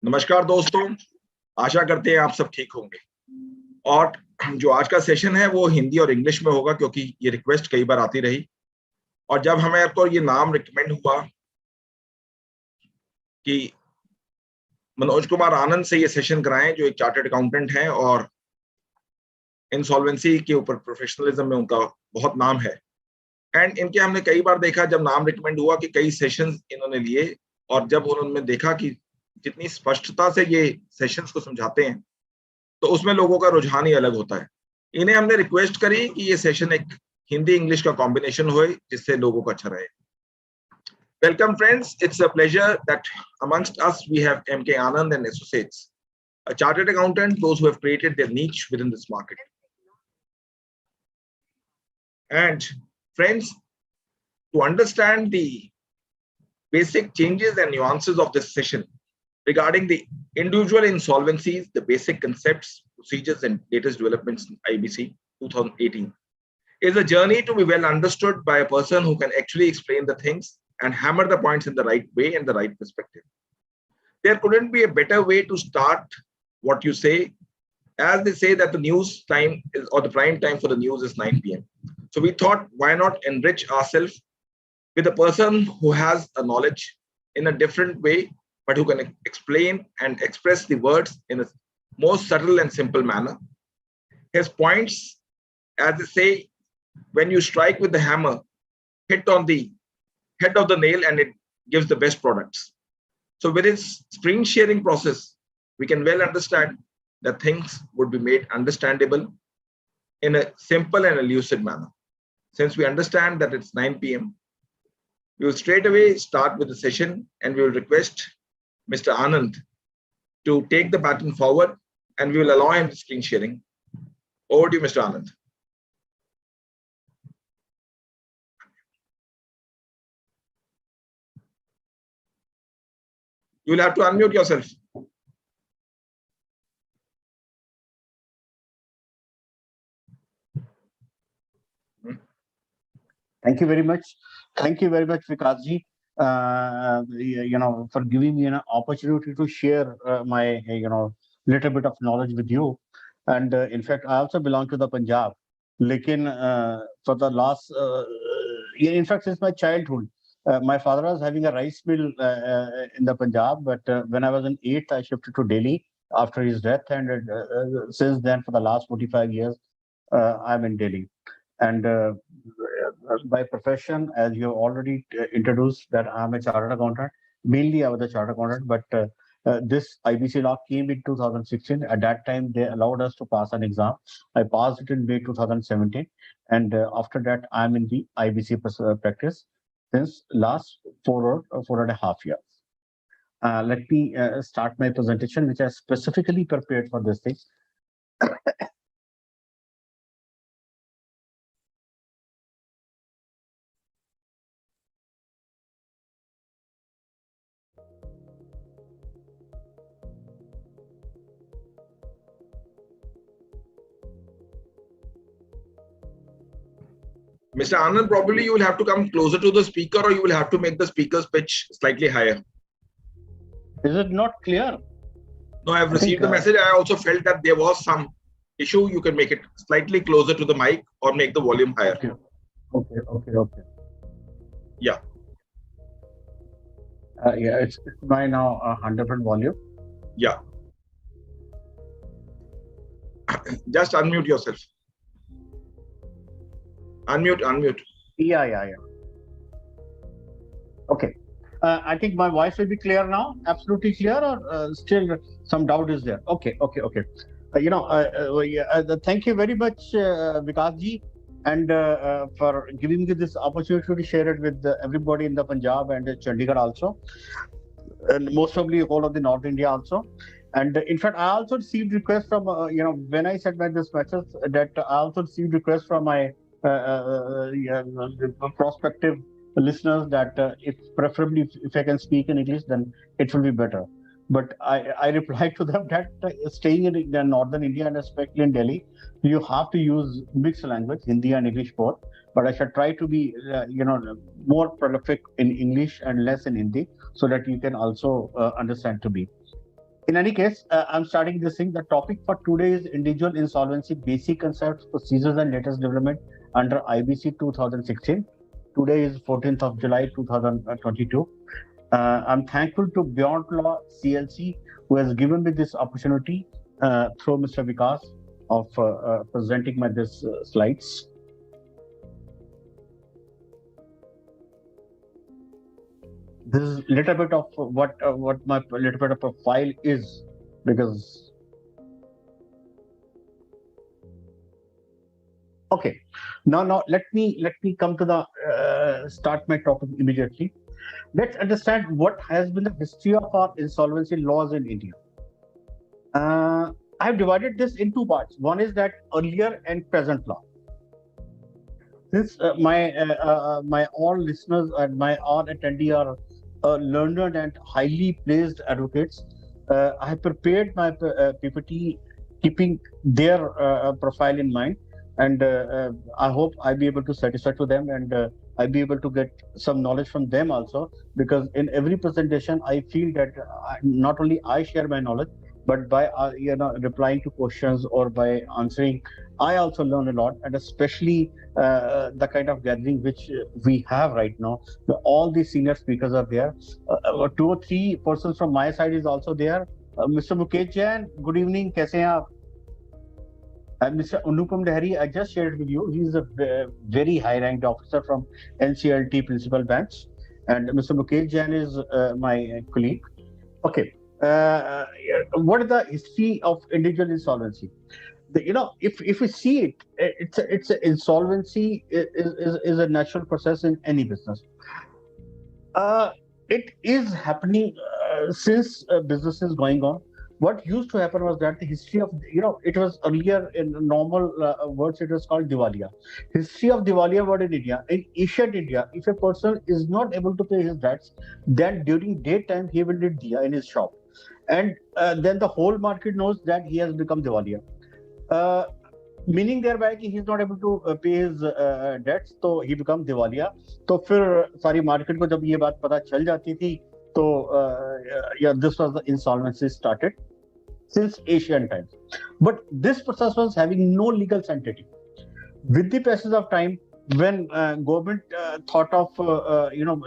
नमस्कार दोस्तों, आशा करते हैं आप सब ठीक होंगे। और जो आज का सेशन है वो हिंदी और इंग्लिश में होगा क्योंकि ये रिक्वेस्ट कई बार आती रही। और जब हमें आपको ये नाम रिकमेंड हुआ कि मनोज कुमार आनंद से ये सेशन कराएं, जो एक चार्टर्ड अकाउंटेंट हैं और इंसॉल्वेंसी के ऊपर प्रोफेशनलिज्म में उनका बहुत नाम है। एंड इनके हमने कई बार देखा, जब नाम रिकमेंड हुआ कि कई सेशंस इन्होंने लिए, और जब उन्होंने देखा कि जितनी स्पष्टता से ये सेशंस को समझाते हैं तो उसमें लोगों का रुझान ही अलग होता है। इन्हें हमने रिक्वेस्ट करी कि ये सेशन एक हिंदी इंग्लिश का कॉम्बिनेशन हो जिससे लोगों को अच्छा रहे। Welcome friends, it's a pleasure that amongst us we have MK Anand and Associates, a chartered accountant, those who have created their niche within this market. And friends, to understand the basic changes and nuances of this session regarding the individual insolvencies, the basic concepts, procedures and latest developments in IBC 2018 is a journey to be well understood by a person who can actually explain the things and hammer the points in the right way and the right perspective. There couldn't be a better way to start what you say, as they say that the news time is, or the prime time for the news is 9 p.m. So we thought, why not enrich ourselves with a person who has a knowledge in a different way, but who can explain and express the words in a most subtle and simple manner. His points, as they say, when you strike with the hammer, hit on the head of the nail and it gives the best products. So with his screen sharing process, we can well understand that things would be made understandable in a simple and a lucid manner. Since we understand that it's 9 p.m., we will straight away start with the session and we will request Mr. Anand to take the baton forward and we will allow him the screen sharing. Over to you, Mr. Anand. You will have to unmute yourself. Thank you very much. Thank you very much, Vikasji, for giving me an opportunity to share my, little bit of knowledge with you. And in fact, I also belong to the Punjab. Lekin for the last, in fact, since my childhood, my father was having a rice mill in the Punjab, but when I was in 8th, I shifted to Delhi after his death. And since then, for the last 45 years, I'm in Delhi. And by profession, as you already introduced, that I'm a chartered accountant. Mainly, I was a chartered accountant, but this IBC law came in 2016. At that time, they allowed us to pass an exam. I passed it in May 2017. And after that, I'm in the IBC practice since last 4.5 years. Let me start my presentation, which I specifically prepared for this thing. Mr. Anand, probably you will have to come closer to the speaker or you will have to make the speaker's pitch slightly higher. Is it not clear? No, I have received the message. I also felt that there was some issue. You can make it slightly closer to the mic or make the volume higher. Okay. Yeah. Yeah, it's by now 100% volume. Yeah. Just unmute yourself. Unmute. Yeah. Okay. I think my voice will be clear now. Absolutely clear, or still some doubt is there? Okay. Thank you very much, Vikasji, and for giving me this opportunity to share it with everybody in the Punjab and Chandigarh also, and most probably all of the North India also. And in fact, I also received requests from, when I said this message, that I also received requests from my prospective listeners that if preferably if I can speak in English, then it will be better. But I replied to them that staying in northern India and especially in Delhi, you have to use mixed language, Hindi and English both. But I should try to be, more prolific in English and less in Hindi, so that you can also understand to me. In any case, I'm starting this thing. The topic for today is individual insolvency, basic concepts, procedures, and latest development under IBC 2016. Today is 14th of July 2022. I'm thankful to Beyond Law CLC who has given me this opportunity through Mr. Vikas of presenting my this slides. This is little bit of what my little bit of profile is, because okay, now let me come to the start my topic immediately. Let's understand what has been the history of our insolvency laws in India. I have divided this in two parts. One is that earlier and present law. Since my all listeners and my all attendee are learned and highly placed advocates, I have prepared my PPT keeping their profile in mind, and I hope I'll be able to satisfy to them, and I'll be able to get some knowledge from them also. Because in every presentation, I feel that not only I share my knowledge, but by replying to questions or by answering, I also learn a lot, and especially the kind of gathering which we have right now. All the senior speakers are there. Two or three persons from my side is also there. Mr. Mukesh Jain, good evening. कैसे हैं आप? And Mr. Anupam Dehari, I just shared with you. He is a very high-ranked officer from NCLT Principal Bench, and Mr. Mukesh Jain is my colleague. Okay. What is the history of individual insolvency? If we see it, it's insolvency is a natural process in any business. It is happening since business is going on. What used to happen was that the history of, it was earlier in normal words, it was called Diwaliya. History of Diwaliya word in India. In ancient India, if a person is not able to pay his debts, then during daytime he will need diya in his shop. And then the whole market knows that he has become Diwaliya. Meaning thereby कि he is not able to pay his debts, तो he become दिवालिया. तो फिर सारी market को जब ये बात पता चल जाती थी, तो this was the insolvency started since ancient times. But this process was having no legal sanctity. With the passage of time, when government thought of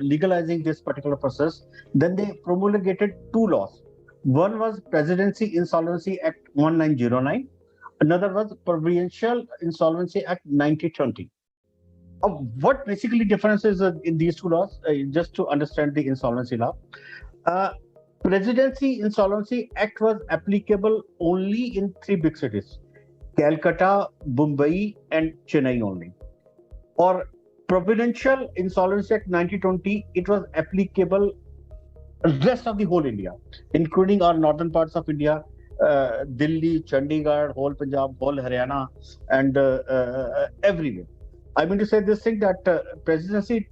legalizing this particular process, then they promulgated two laws. One was Presidency Insolvency Act 1909. Another was Provincial Insolvency Act 1920. What basically difference is in these two laws? Just to understand the insolvency law. Presidency Insolvency Act was applicable only in three big cities: Calcutta, Mumbai, and Chennai only. Or Provincial Insolvency Act 1920, it was applicable rest of the whole India, including our northern parts of India, Delhi, Chandigarh, whole Punjab, whole Haryana, and everywhere. I mean to say this thing that presidency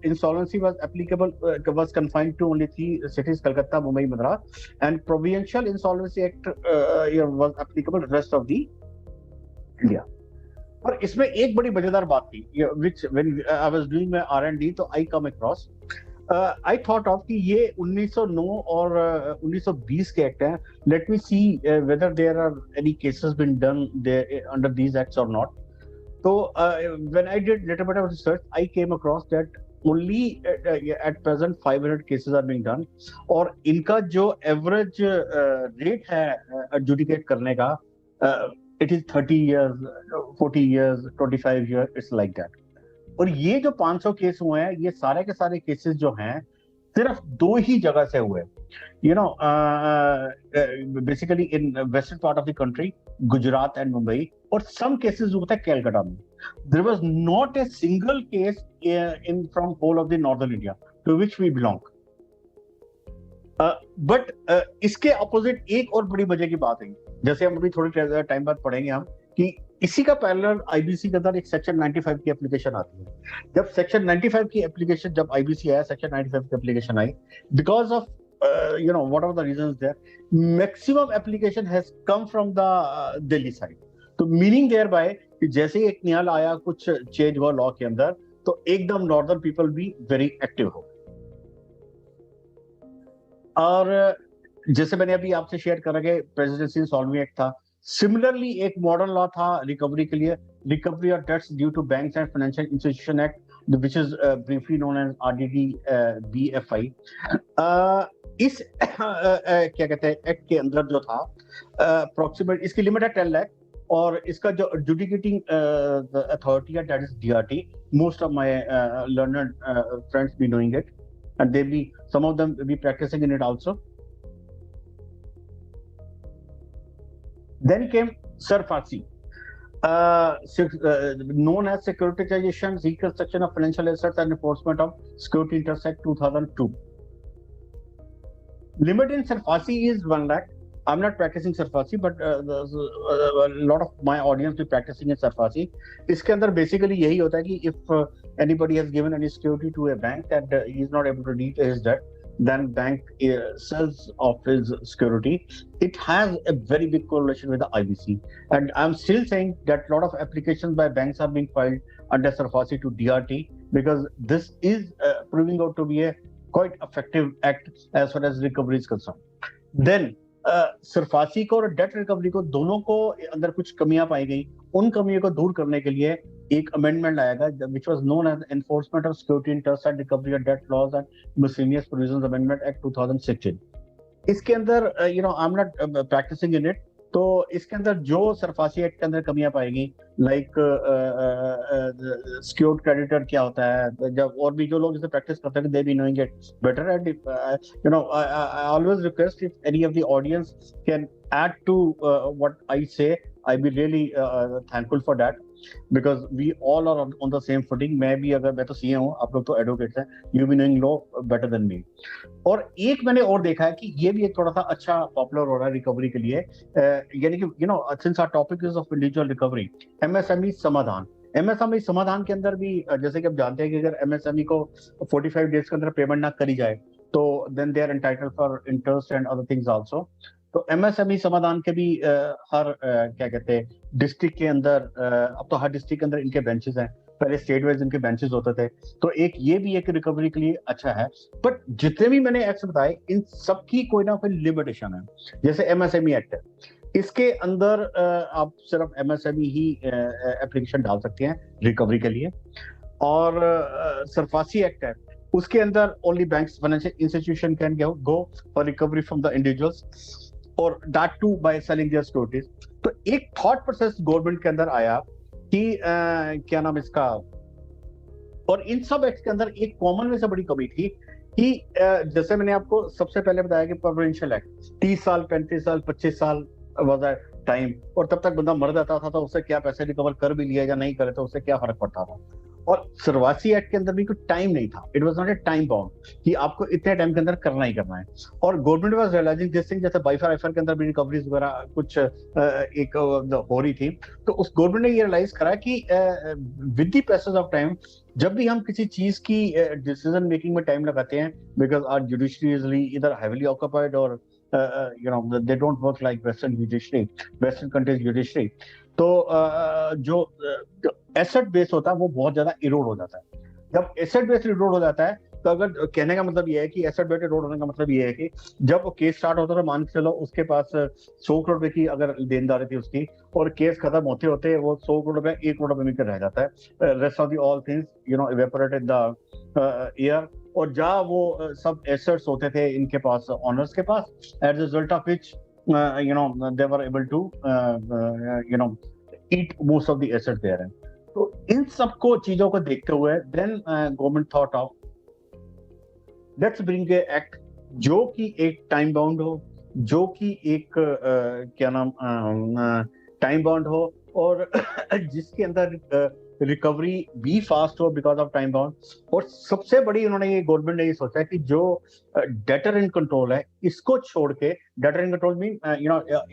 insolvency was applicable, was confined to only three cities: Calcutta, Mumbai, Madras, and Provincial Insolvency Act was applicable to the rest of the India. और इसमें एक बड़ी मजेदार बात थी, which when I was doing my R&D, तो I come across. I thought of कि ये 1909 और 1920 के एक्ट हैं. Let me see whether there are any cases been done there under these acts or not. So when I did little bit of research, I came across that only at present 500 cases are being done. और इनका जो average rate है adjudicate करने का, it is 30 years, 40 years, 25 years, it's like that. और ये जो 500 case हुए हैं, ये सारे के सारे केसेस जो हैं सिर्फ दो ही जगह से हुए. Basically in western part of the country, Gujarat and Mumbai, और सम केसेस होता है कलकत्ता में. There was not a single case in from whole of the northern India to which we belong. But इसके अपोजिट एक और बड़ी मजे की बात है, जैसे हम अभी थोड़ी टाइम बाद पढ़ेंगे हम, कि इसी का पैरेलल आईबीसी के अंदर एक सेक्शन 95 की एप्लीकेशन आती है. जब सेक्शन 95 की एप्लीकेशन, जब आईबीसी आया, सेक्शन 95 की application I, because of what are the reasons there, maximum application has come from the Delhi side. तो मीनिंग thereby कि जैसे ही एक नियाल आया, कुछ चेंज हुआ लॉ के अंदर, तो एकदम नॉर्दर्न पीपल भी वेरी एक्टिव हो. और जैसे मैंने अभी आपसे शेयर करा कि प्रेसिडेंसी इंसॉल्वेंसी एक्ट था, सिमिलरली एक मॉडल लॉ था रिकवरी के लिए, recovery of debts due to banks and financial institution act, which is briefly known as RDD BFI. इस क्या कहते हैं एक्ट के अंदर जो था अप्रोक्सीमेट इसकी लिमिट है 10 लाख, और इसका जो एडजुडिकेटिंग अथॉरिटी है that is DRT. Most of my learned friends be knowing it, and they be some of them be practicing in it also. Then came SARFAESI, known as Securitization, Reconstruction of Financial Assets and Enforcement of Security Interest Act 2002. Limit in SARFAESI is 1 lakh. I'm not practicing SARFAESI, but a lot of my audience be practicing in SARFAESI. इसके अंदर basically यही होता है कि if anybody has given any security to a bank that he is not able to repay his debt, then bank sells off his security. It has a very big correlation with the IBC, and I'm still saying that a lot of applications by banks are being filed under SARFAESI to DRT, because this is proving out to be a quite effective act as far as recovery is concerned. Then SARFAESI को और date recovery को दोनों को अंदर कुछ कमियां पाई गई। उन कमियों को दूर करने के लिए एक अमेंडमेंट लाया गया which was known as enforcement of security interest and recovery of debt laws and miscellaneous provisions amendment act 2016। इसके अंदर I am not practising in it, तो इसके अंदर जो सरफासी एक्ट के अंदर कमियां पाएगी, लाइक सिक्योर्ड क्रेडिटर क्या होता है, जब और भी जो लोग इसे प्रैक्टिस करते हैं दे be knowing it better, and I always request if any of the audience can add to what I say, I be really thankful for that, because we all are on the same footing. मैं तो CA हूँ, आप लोग तो advocates हैं, you be knowing law better than me. और एक मैंने और देखा है कि ये भी एक थोड़ा सा अच्छा पॉपुलर हो रहा है रिकवरी के लिए, यानी कि since our topic is of individual recovery, MSME समाधान। MSME समाधान के अंदर भी जैसे कि आप जानते हैं कि अगर MSME को 45 डेज के अंदर पेमेंट ना करी जाए तो then they are entitled for interest and other things also. तो MSME समाधान के भी हर क्या कहते हैं डिस्ट्रिक्ट के अंदर, अब तो हर डिस्ट्रिक्ट के अंदर इनके बेंचेस हैं, पहले स्टेट वाइज इनके बेंचेस होते थे, तो एक ये भी एक रिकवरी के लिए अच्छा है। बट जितने भी मैंने एक्ट बताए इन सब की कोई ना कोई लिमिटेशन है। जैसे MSME एक्ट है, इसके अंदर आप सिर्फ MSME ही एप्लीकेशन डाल सकते हैं रिकवरी के लिए, और सरफासी एक्ट है उसके अंदर only banks financial institution can go for recovery from the individuals, और that too by selling their securities. तो एक थॉट प्रोसेस गवर्नमेंट के अंदर आया कि क्या नाम इसका, और इन सब एक्ट के अंदर एक कॉमन में से बड़ी कमी थी कि जैसे मैंने आपको सबसे पहले बताया कि प्रोविडेंशियल एक्ट 30 साल 35 साल 25 साल वाज द टाइम, और तब तक बंदा मर जाता था तो उससे क्या पैसे रिकवर कर भी लिया या नहीं करे तो उससे क्या फर्क पड़ता था। और सरवासी एक्ट के अंदर भी कोई टाइम नहीं था, it was not A time bound कि आपको इतने टाइम के अंदर करना ही करना है। और government was realising this thing, जैसे बाइफर आइफर के अंदर भी रिकवरीज वगैरह कुछ एक हो रही थी, तो उस गवर्नमेंट ने ये रियलाइज करा कि with the passage of time जब भी हम किसी चीज की डिसीजन मेकिंग में टाइम लगाते हैं, बिकॉज आवर जुडिशरी इज इधर हेवीली ऑक्यूपाइड, और they don't work like western judiciary, western countries judiciary, तो जो एसेट बेस होता है वो बहुत ज्यादा इरोड हो जाता है। जब एसेट बेस इरोड हो जाता है तो अगर कहने का मतलब ये है कि एसेट बेस इरोड होने का मतलब ये है कि जब केस स्टार्ट होता है तो मान के चलो उसके पास 100 करोड़ रुपए की अगर देनदारी थी उसकी, और केस खत्म होते होते वो 100 करोड़ रुपए 1 करोड़ रुपए में रह जाता है, rest of the all things evaporated the air, और जहाँ वो सब एसेट्स होते थे इनके पास, ऑनर्स के पास, as result of which they were able to eat most of the assets there. तो इन सबको चीजों को देखते हुए then government thought of let's bring a act जो कि एक टाइम बाउंड हो, जो कि एक क्या नाम टाइम बाउंड हो, और जिसके अंदर रिकवरी भी फास्ट हो बिकॉज ऑफ टाइम बाउंड। और सबसे बड़ी उन्होंने ये गवर्नमेंट ने ये सोचा है कि जो डेटर इन कंट्रोल है इसको छोड़ के, debtor in control mean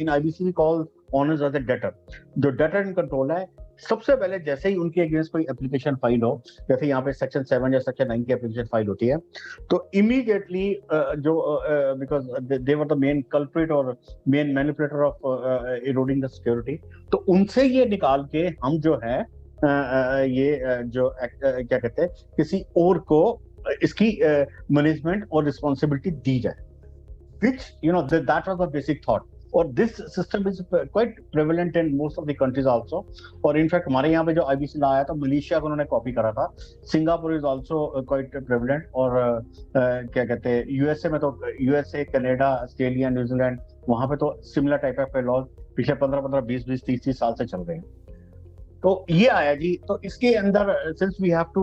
in IBC we call owners as a debtor, जो डेटर इन कंट्रोल है सबसे पहले जैसे ही उनके अगेंस्ट कोई एप्लीकेशन फाइल हो, जैसे यहाँ पे सेक्शन 7 या सेक्शन 9 की एप्लीकेशन फाइल होती है, तो इमीडिएटली जो because they were the main culprit और main manipulator of eroding the security, तो उनसे ये निकाल के हम जो है ये जो क्या कहते हैं किसी और को इसकी मैनेजमेंट और रिस्पॉन्सिबिलिटी दी जाए। which that was the basic thought. और this system is quite prevalent in most of the countries also. और इनफैक्ट हमारे यहाँ पे जो आईबीसी ला आया था मलेशिया को उन्होंने कॉपी करा था. Singapore is also quite prevalent. और क्या कहते हैं यूएसए में तो यूएसए कनाडा ऑस्ट्रेलिया न्यूजीलैंड वहां पे तो सिमिलर टाइप ऑफ लॉज पिछले 15 20 20 30 साल से चल रहे हैं. तो ये आया जी. तो इसके अंदर since we have to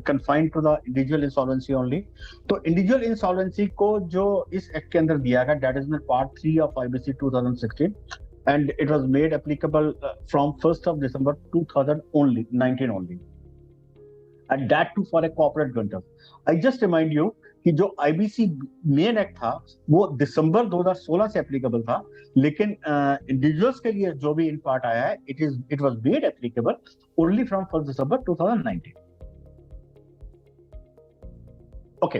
confine to the individual insolvency only, तो इंडिविजुअल इंसॉल्वेंसी को जो इस एक्ट के अंदर दिया गया that is in part 3 of IBC 2016 and it was made applicable from 1st of December 2019 only, and that too for a corporate guarantor. I just remind you कि जो आईबीसी मेन एक्ट था वो दिसंबर 2016 से applicable था, लेकिन individuals के लिए जो भी इन पार्ट आया है it was made applicable only from 1 December 2019. Okay,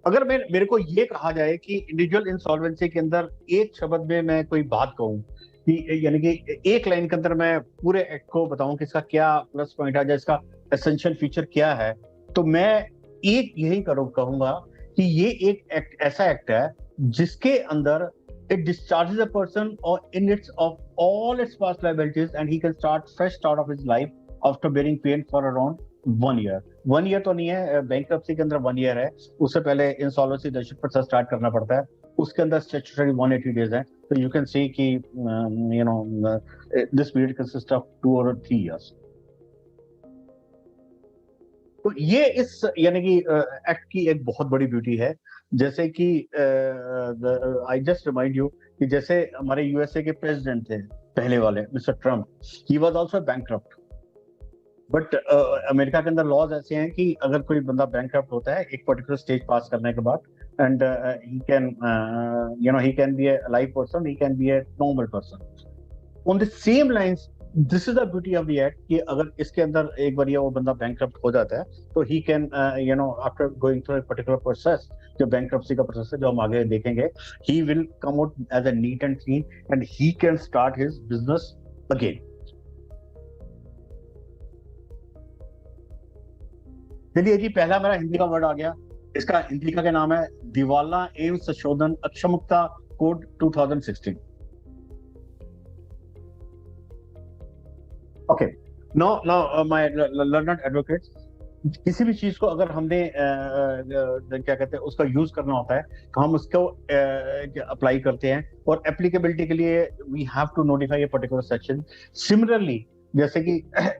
अगर मेरे को ये कहा जाए कि इंडिविजुअल इंसॉल्वेंसी के अंदर एक शब्द में मैं कोई बात कहूं कि यानी कि एक लाइन के अंदर मैं पूरे एक्ट को बताऊं कि इसका क्या प्लस पॉइंट है, इसका एसेंशियल फीचर क्या है, तो मैं एक यही कहूंगा कि ये एक एक्ट ऐसा एक्ट है जिसके अंदर इट डिस्चार्जेस अ पर्सन और in its of all its past liabilities and he can start fresh start of his life after bearing pain for around 1 year. 1 year तो नहीं है, बैंक्रप्सी के अंदर 1 ईयर है. उससे पहले इंसॉल्वेंसी रजिस्टर प्रोसेस स्टार्ट करना पड़ता है, उसके अंदर स्टैट्यूटरी 180 डेज है. तो यू कैन सी कि दिस पीरियड कंसिस्ट ऑफ 2 और 3 इयर्स. तो ये इस यानी कि एक्ट की एक बहुत बड़ी ब्यूटी है. जैसे कि आई जस्ट रिमाइंड यू कि जैसे हमारे यूएसए के प्रेसिडेंट थे पहले वाले mister Trump, he was also bankrupt. But America के अंदर लॉज ऐसे हैं कि अगर कोई बंदा बैंकक्रप्ट होता है एक पर्टिकुलर स्टेज पास करने के बाद, and he can be a live person, he can be a normal person. On the same lines this is the beauty of the act कि अगर इसके अंदर एक बार वो बंदा बैंकक्रप्ट हो जाता है तो he can after going through a particular process, जो बैंकक्रप्सी का प्रोसेस है जो हम आगे देखेंगे, he will come out as a neat and clean and he can start his business again. चलिए जी, पहला मेरा हिंदी का वर्ड आ गया. इसका हिंदी का क्या नाम है? दिवाला एवं संशोधन अक्षमता code 2016. Okay, now my learned advocates, किसी भी चीज को अगर हमने क्या कहते हैं उसका यूज करना होता है तो हम उसको अप्लाई करते हैं, और एप्लीकेबिलिटी के लिए we have to notify a particular section. Similarly जैसे कि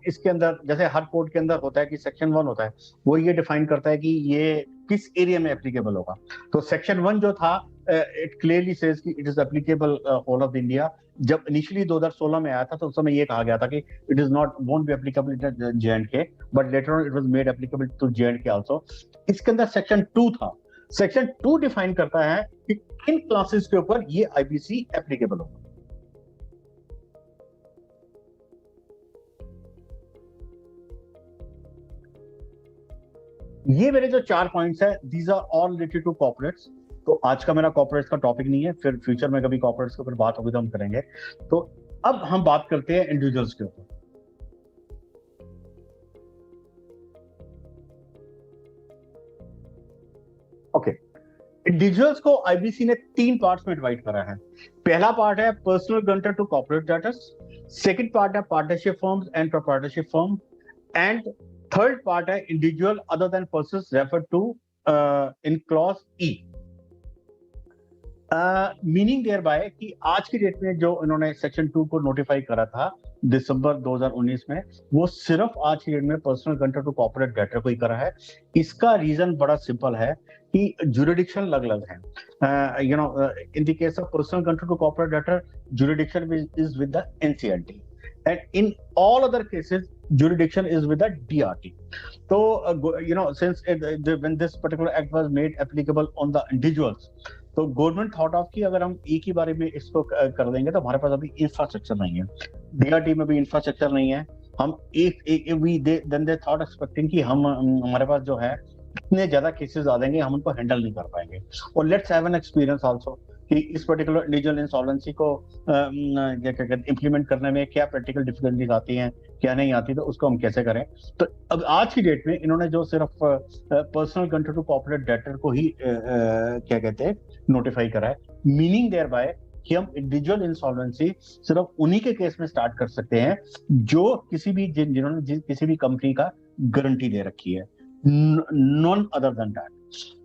इसके अंदर जैसे हर कोड के अंदर होता है कि सेक्शन 1 होता है, वो ये डिफाइन करता है कि ये किस एरिया में एप्लीकेबल होगा. तो सेक्शन 1 जो था इट क्लियरली सेज कि it is applicable all of India. जब इनिशियली 2016 में आया था तो उस समय ये कहा गया था कि it is not won't be applicable in J&K, but later on it was made applicable to J&K also. इसके अंदर सेक्शन 2 था. सेक्शन 2 डिफाइन करता है कि किन क्लासेस के ऊपर ये आईबीसी एप्लीकेबल होगा. ये मेरे जो 4 पॉइंट्स है, these are all related to corporates. तो आज का मेरा कॉर्पोरेट्स का टॉपिक नहीं है, फिर फ्यूचर में कभी कॉर्पोरेट्स के ऊपर बात होगी तो हम करेंगे. तो अब हम बात करते हैं इंडिविजुअल्स के ऊपर. ओके, इंडिविजुअल्स को आईबीसी ने 3 पार्ट्स में डिवाइड करा है. पहला पार्ट है personal guarantor to corporate debtors, second part है partnership firms and proprietorship firm, and third part है individual other than persons referred to in clause E. Meaning thereby कि आज की डेट में जो इन्होंने सेक्शन 2 को नोटिफाई करा था दिसंबर 2019 में, वो सिर्फ आज की डेट में personal guarantor to corporate debtor को ही करा है. इसका रीजन बड़ा सिंपल है कि जुरिडिक्शन अलग अलग है. In the case of personal guarantor to corporate debtor, jurisdiction is with the NCLT, and in all other cases jurisdiction is with the DRT. So since when this particular act was made applicable on the individuals, तो government thought of कि अगर हम एक ही बारे में इसको कर देंगे तो हमारे पास अभी इंफ्रास्ट्रक्चर नहीं है, डीआरटी में भी इंफ्रास्ट्रक्चर नहीं है. हम देन दे थॉट एक्सपेक्टिंग कि हम हमारे पास जो है इतने ज्यादा केसेस आ जाएंगे हम उनको हैंडल नहीं कर पाएंगे. और let's have an experience also कि इस पर्टिकुलर इंडिविजुअल इंसॉल्वेंसी को क्या कहते हैं इम्प्लीमेंट करने में क्या प्रैक्टिकल डिफिकल्टीज आती हैं, क्या नहीं आती, तो उसको हम कैसे करें। तो अब आज की डेट में इन्होंने जो सिर्फ personal control to corporate debtor को ही क्या कहते हैं नोटिफाई करा है, मीनिंग देयर बाय कि हम इंडिविजुअल इंसॉल्वेंसी सिर्फ उन्हीं के केस में स्टार्ट कर सकते हैं जो किसी भी जिन्होंने किसी भी कंपनी का गारंटी दे रखी है, नॉन अदर देन दैट।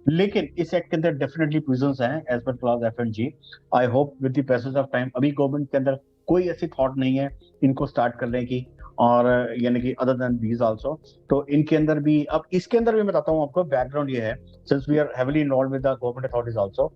लेकिन इस एक्ट के अंदर डेफिनेटली प्रिजन्स हैं as per clause F and G. I hope with the passage of time अभी गवर्नमेंट के अंदर कोई ऐसी थॉट नहीं है इनको स्टार्ट करने की, और यानी कि अदर देन दीज आल्सो। तो इनके अंदर भी, अब इसके अंदर भी मैं बताता हूँ आपको बैकग्राउंड ये है, since we are heavily involve with the government authorities also,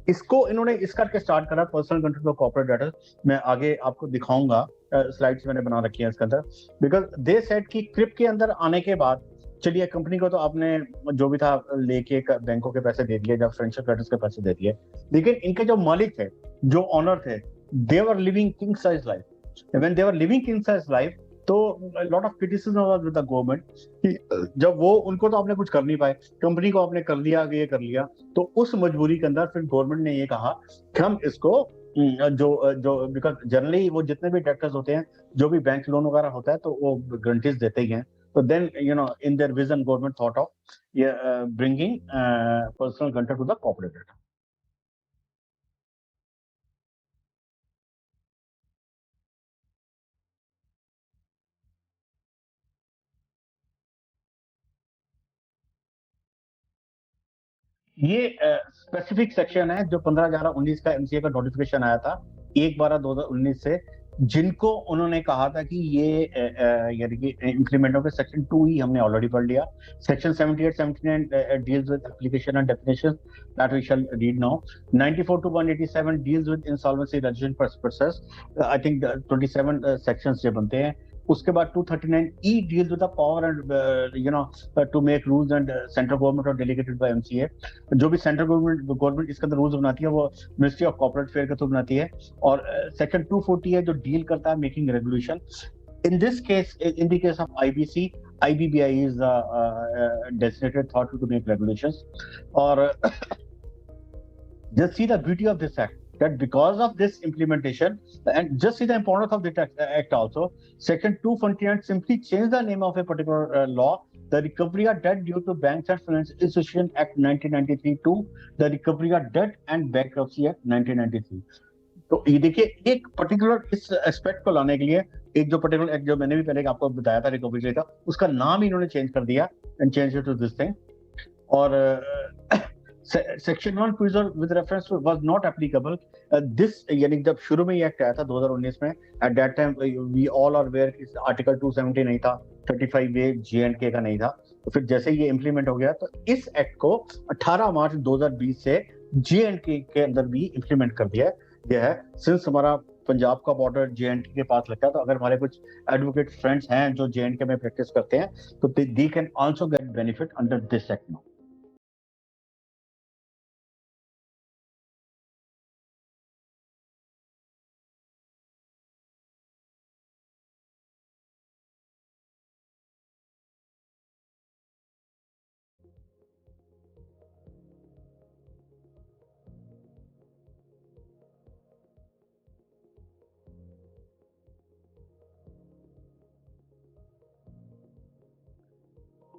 इसको इन्होंने इस करके स्टार्ट करा personal control of corporate data. मैं आगे आपको दिखाऊंगा, स्लाइड्स मैंने बना रखी है इसके अंदर, बिकॉज दे सेड कि क्रिप के अंदर आने के बाद चलिए कंपनी को तो आपने जो भी था लेके बैंकों के पैसे दे दिए, जब फ्रेंशियल क्रेडिट्स के पैसे दे दिए, लेकिन इनके जो मालिक थे, जो ऑनर थे, they were living king size life. When they were living king size life, तो lot of criticism was with the government कि जब वो उनको तो आपने कुछ कर नहीं पाए, कंपनी को आपने कर लिया, ये कर लिया, तो उस मजबूरी के अंदर फिर गवर्नमेंट ने ये कहा कि हम इसको जो जो बिकॉज जनरली वो जितने भी डेटर्स होते हैं, जो भी बैंक लोन वगैरह होता है, तो वो गारंटीज देते ही हैं। So then, in their vision, government thought of bringing personal control to the corporate data. ये स्पेसिफिक सेक्शन है जो 15/11/19 का एमसीए का नोटिफिकेशन आया था 1/12/2019 से, जिनको उन्होंने कहा था कि ये यानी कि इंप्लीमेंट हो गए। सेक्शन 2 ही हमने ऑलरेडी पढ़ लिया। Section 78-79 deals with application and definition that we shall read now. 94 to 187 deals with insolvency registration process. I think 27 sections जो बनते हैं। उसके बाद 239 E deals with the power and to make rules and central government और delegated by MCA. जो भी central government इसके अंदर रूल्स बनाती है, वो मिनिस्ट्री ऑफ कॉर्पोरेट फेयर के थ्रू बनाती है। और सेक्शन 240 है जो डील करता है making regulation. In this case, in the case of IBC, IBBI is the designated authority to make regulations. Or just see the beauty of this act, that because of this implementation, and just see the importance of the act also. Section 249 simply change the name of a particular law, the Recovery of Debt Due to Banks and Financial Institutions Act 1993 to the Recovery of Debt and Bankruptcy Act 1993. तो ये देखिए, एक particular इस aspect को लाने के लिए एक जो पर्टिकुलर एक्ट जो मैंने भी पहले आपको बताया था रिकवरी का, उसका नाम इन्होंने चेंज कर दिया and change to this thing. और section 1 preserve with reference was not applicable this, यानी जब शुरू में ये एक्ट आया था 2019 में, at that time we all are aware article 270 नहीं था, 35A J&K का नहीं था। तो फिर जैसे ये इंप्लीमेंट हो गया, तो इस एक्ट को 18 मार्च 2020 से J&K के अंदर भी इंप्लीमेंट कर दिया यह है। सिंस हमारा पंजाब का बॉर्डर J&K के पास लगता है, तो अगर हमारे कुछ एडवोकेट फ्रेंड्स हैं जो J&K में प्रैक्टिस करते हैं, तो they can also get benefit under this act now.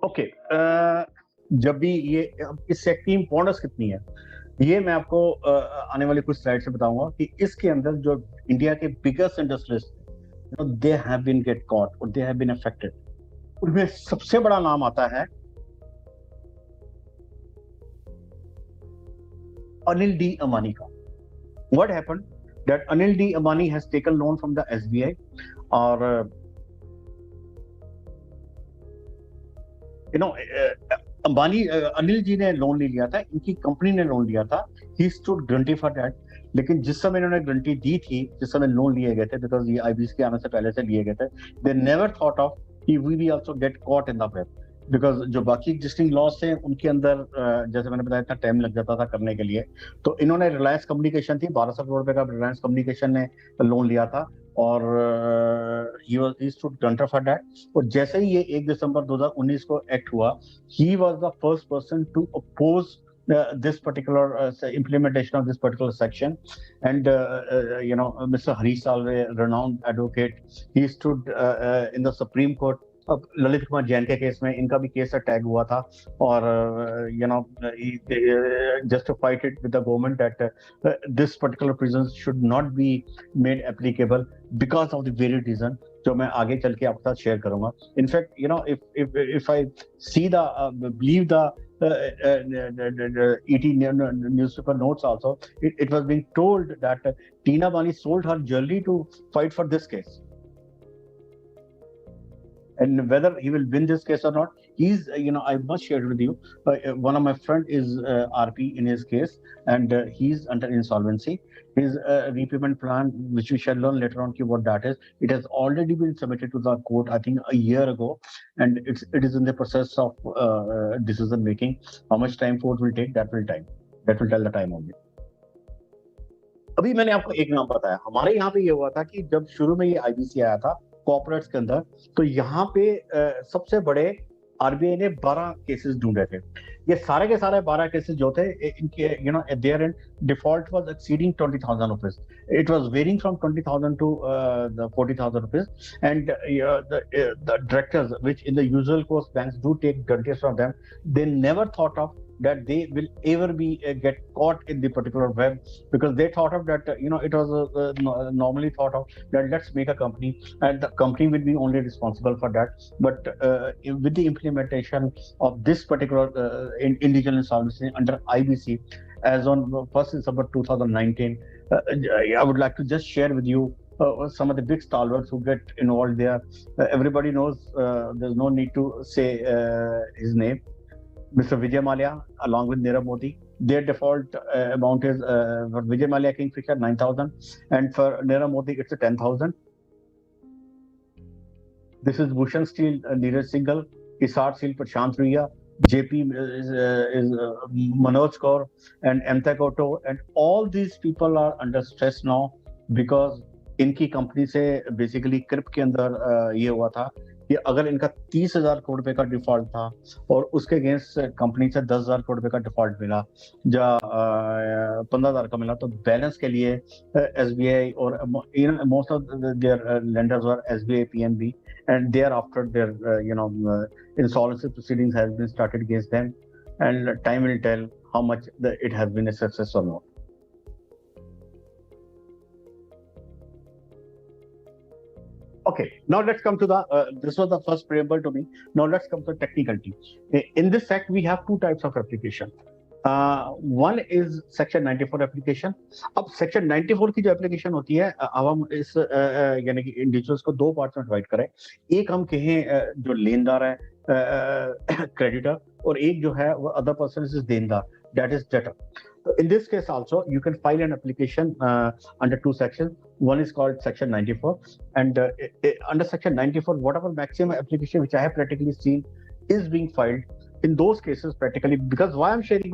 Okay, जब भी ये इस सेक्ट की इंपॉर्टेंस कितनी है, ये मैं आपको आने वाली कुछ स्लाइड से बताऊंगा कि इसके अंदर जो इंडिया के biggest industrialist they have been get caught और दे हैव बीन अफेक्टेड, उनमें सबसे बड़ा नाम आता है अनिल डी अंबानी का। What happened that Anil D Ambani has taken loan from the SBI, और अंबानी अनिल जी ने लोन ले लिया था, इनकी कंपनी ने लोन लिया था, he stood guarantee for that. लेकिन जिस समय इन्होंने गारंटी दी थी, जिस समय लोन लिए गए थे, बिकॉज ये IBC के आने से पहले से लिए गए थे, दे नेवर थॉट ऑफ कि we will also get caught in the web, because जो बाकी एग्जिस्टिंग लॉस थे उनके अंदर जैसे मैंने बताया, इतना टाइम लग जाता था करने के लिए। तो इन्होंने रिलायंस कम्युनिकेशन थी, 1200 करोड़ रुपए का रिलायंस कम्युनिकेशन ने लोन लिया था, और he stood counter for that। और जैसे ही ये 1 दिसंबर 2019 को एक्ट हुआ, he was the first person to oppose this particular implementation of this particular section. And Mr. Harish Salve, renowned advocate, he stood in the Supreme Court. अब ललित कुमार जैन के case में इनका भी केस टैग हुआ था, और justified it with the government that this particular prison should not be made applicable because of the very reason जो मैं आगे चल के आपके साथ शेयर करूंगा. In fact if I see believe the ET newspaper notes also, it was being told that Tina Bani sold her jewelry to fight for this case. And whether he will win this case or not, he's, I must share with you, one of my friend is RP in his case, and he's under insolvency. His repayment plan, which we shall learn later on what that is, it has already been submitted to the court, I think a year ago, and it is in the process of decision making. How much time court will take, that will tell the time only. अभी मैंने आपको एक नाम बताया, हमारे यहाँ पे ये हुआ था कि जब शुरू में ये IBC आया था कॉर्पोरेट्स के अंदर, तो यहाँ पे सबसे बड़े आरबीआई ने 12 केसेस ढूंढे थे. ये सारे के सारे 12 केसेस जो थे, इनके there in default was exceeding 20,000 rupees. It was varying from 20,000 to the 40,000 rupees. And the directors, which in the usual course banks do take guarantees from them, they never thought of that they will ever be get caught in the particular web, because they thought of that it was normally thought of that let's make a company and the company will be only responsible for that. But with the implementation of this particular individual insolvency under IBC as on 1st December 2019, I would like to just share with you some of the big stalwarts who get involved there. Everybody knows, there's no need to say his name. Mr. Vijay Mallya, along with Nirav Modi, their default amount is for Vijay Mallya Kingfisher 9,000, and for Nirav Modi it's a 10,000. This is Bhushan Steel, Neeraj Singhal, Hisar Steel, Prashant Ruya, JP is Manoj Kaur, and MTech Auto, and all these people are under stress now because इनकी company से basically क्रिप के अंदर ये हुआ था कि अगर इनका 30,000 करोड़ रुपए का डिफॉल्ट था और उसके अगेंस्ट कंपनी से 10,000 करोड़ रुपए का डिफॉल्ट मिला, या 15,000 का मिला, तो बैलेंस के लिए SBI और most of their lenders were SBI, PNB, and thereafter their insolvency proceedings has been started against them, and time will tell how much it has been a success or not. Okay, now let's come to this was the first preamble to me. Now let's come to technicality. In this act, we have two types of application. One is Section 94 application. अब Section 94 की जो application होती है, अब हम इस यानी कि इंडिविजुअल्स को दो पार्ट में डिवाइड करें. एक हम कहें जो लेनदार है, क्रेडिटर, और एक जो है वो अदर पर्सन इज देनदार, that is debtor. So in this case also, you can file an application under two sections. One is called Section 94, and under Section 94, whatever maximum application which I have practically seen is being filed in those cases practically. Because why I'm sharing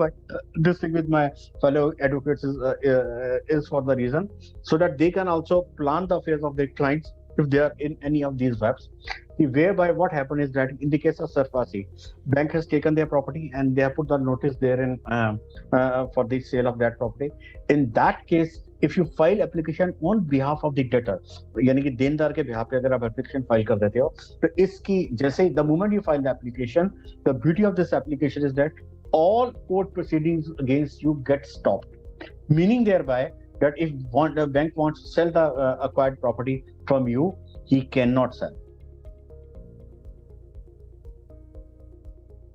this thing with my fellow advocates is for the reason so that they can also plan the affairs of their clients if they are in any of these webs. Whereby what happened is that in the case of Surfasi, bank has taken their property and they have put the notice there in for the sale of that property. In that case, if you file application on behalf of the debtor, यानी कि देनदार के behalf पे अगर आप application file कर देते हो, तो इसकी जैसे the moment you file the application, the beauty of this application is that all court proceedings against you get stopped. Meaning thereby that if the bank wants to sell the acquired property from you, he cannot sell.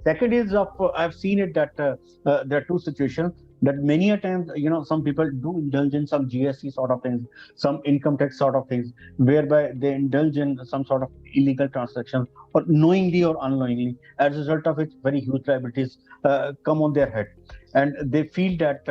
Second is I've seen it that there are two situations that many a times, some people do indulge in some GST sort of things, some income tax sort of things, whereby they indulge in some sort of illegal transactions, or knowingly or unknowingly, as a result of which very huge liabilities come on their head. And they feel that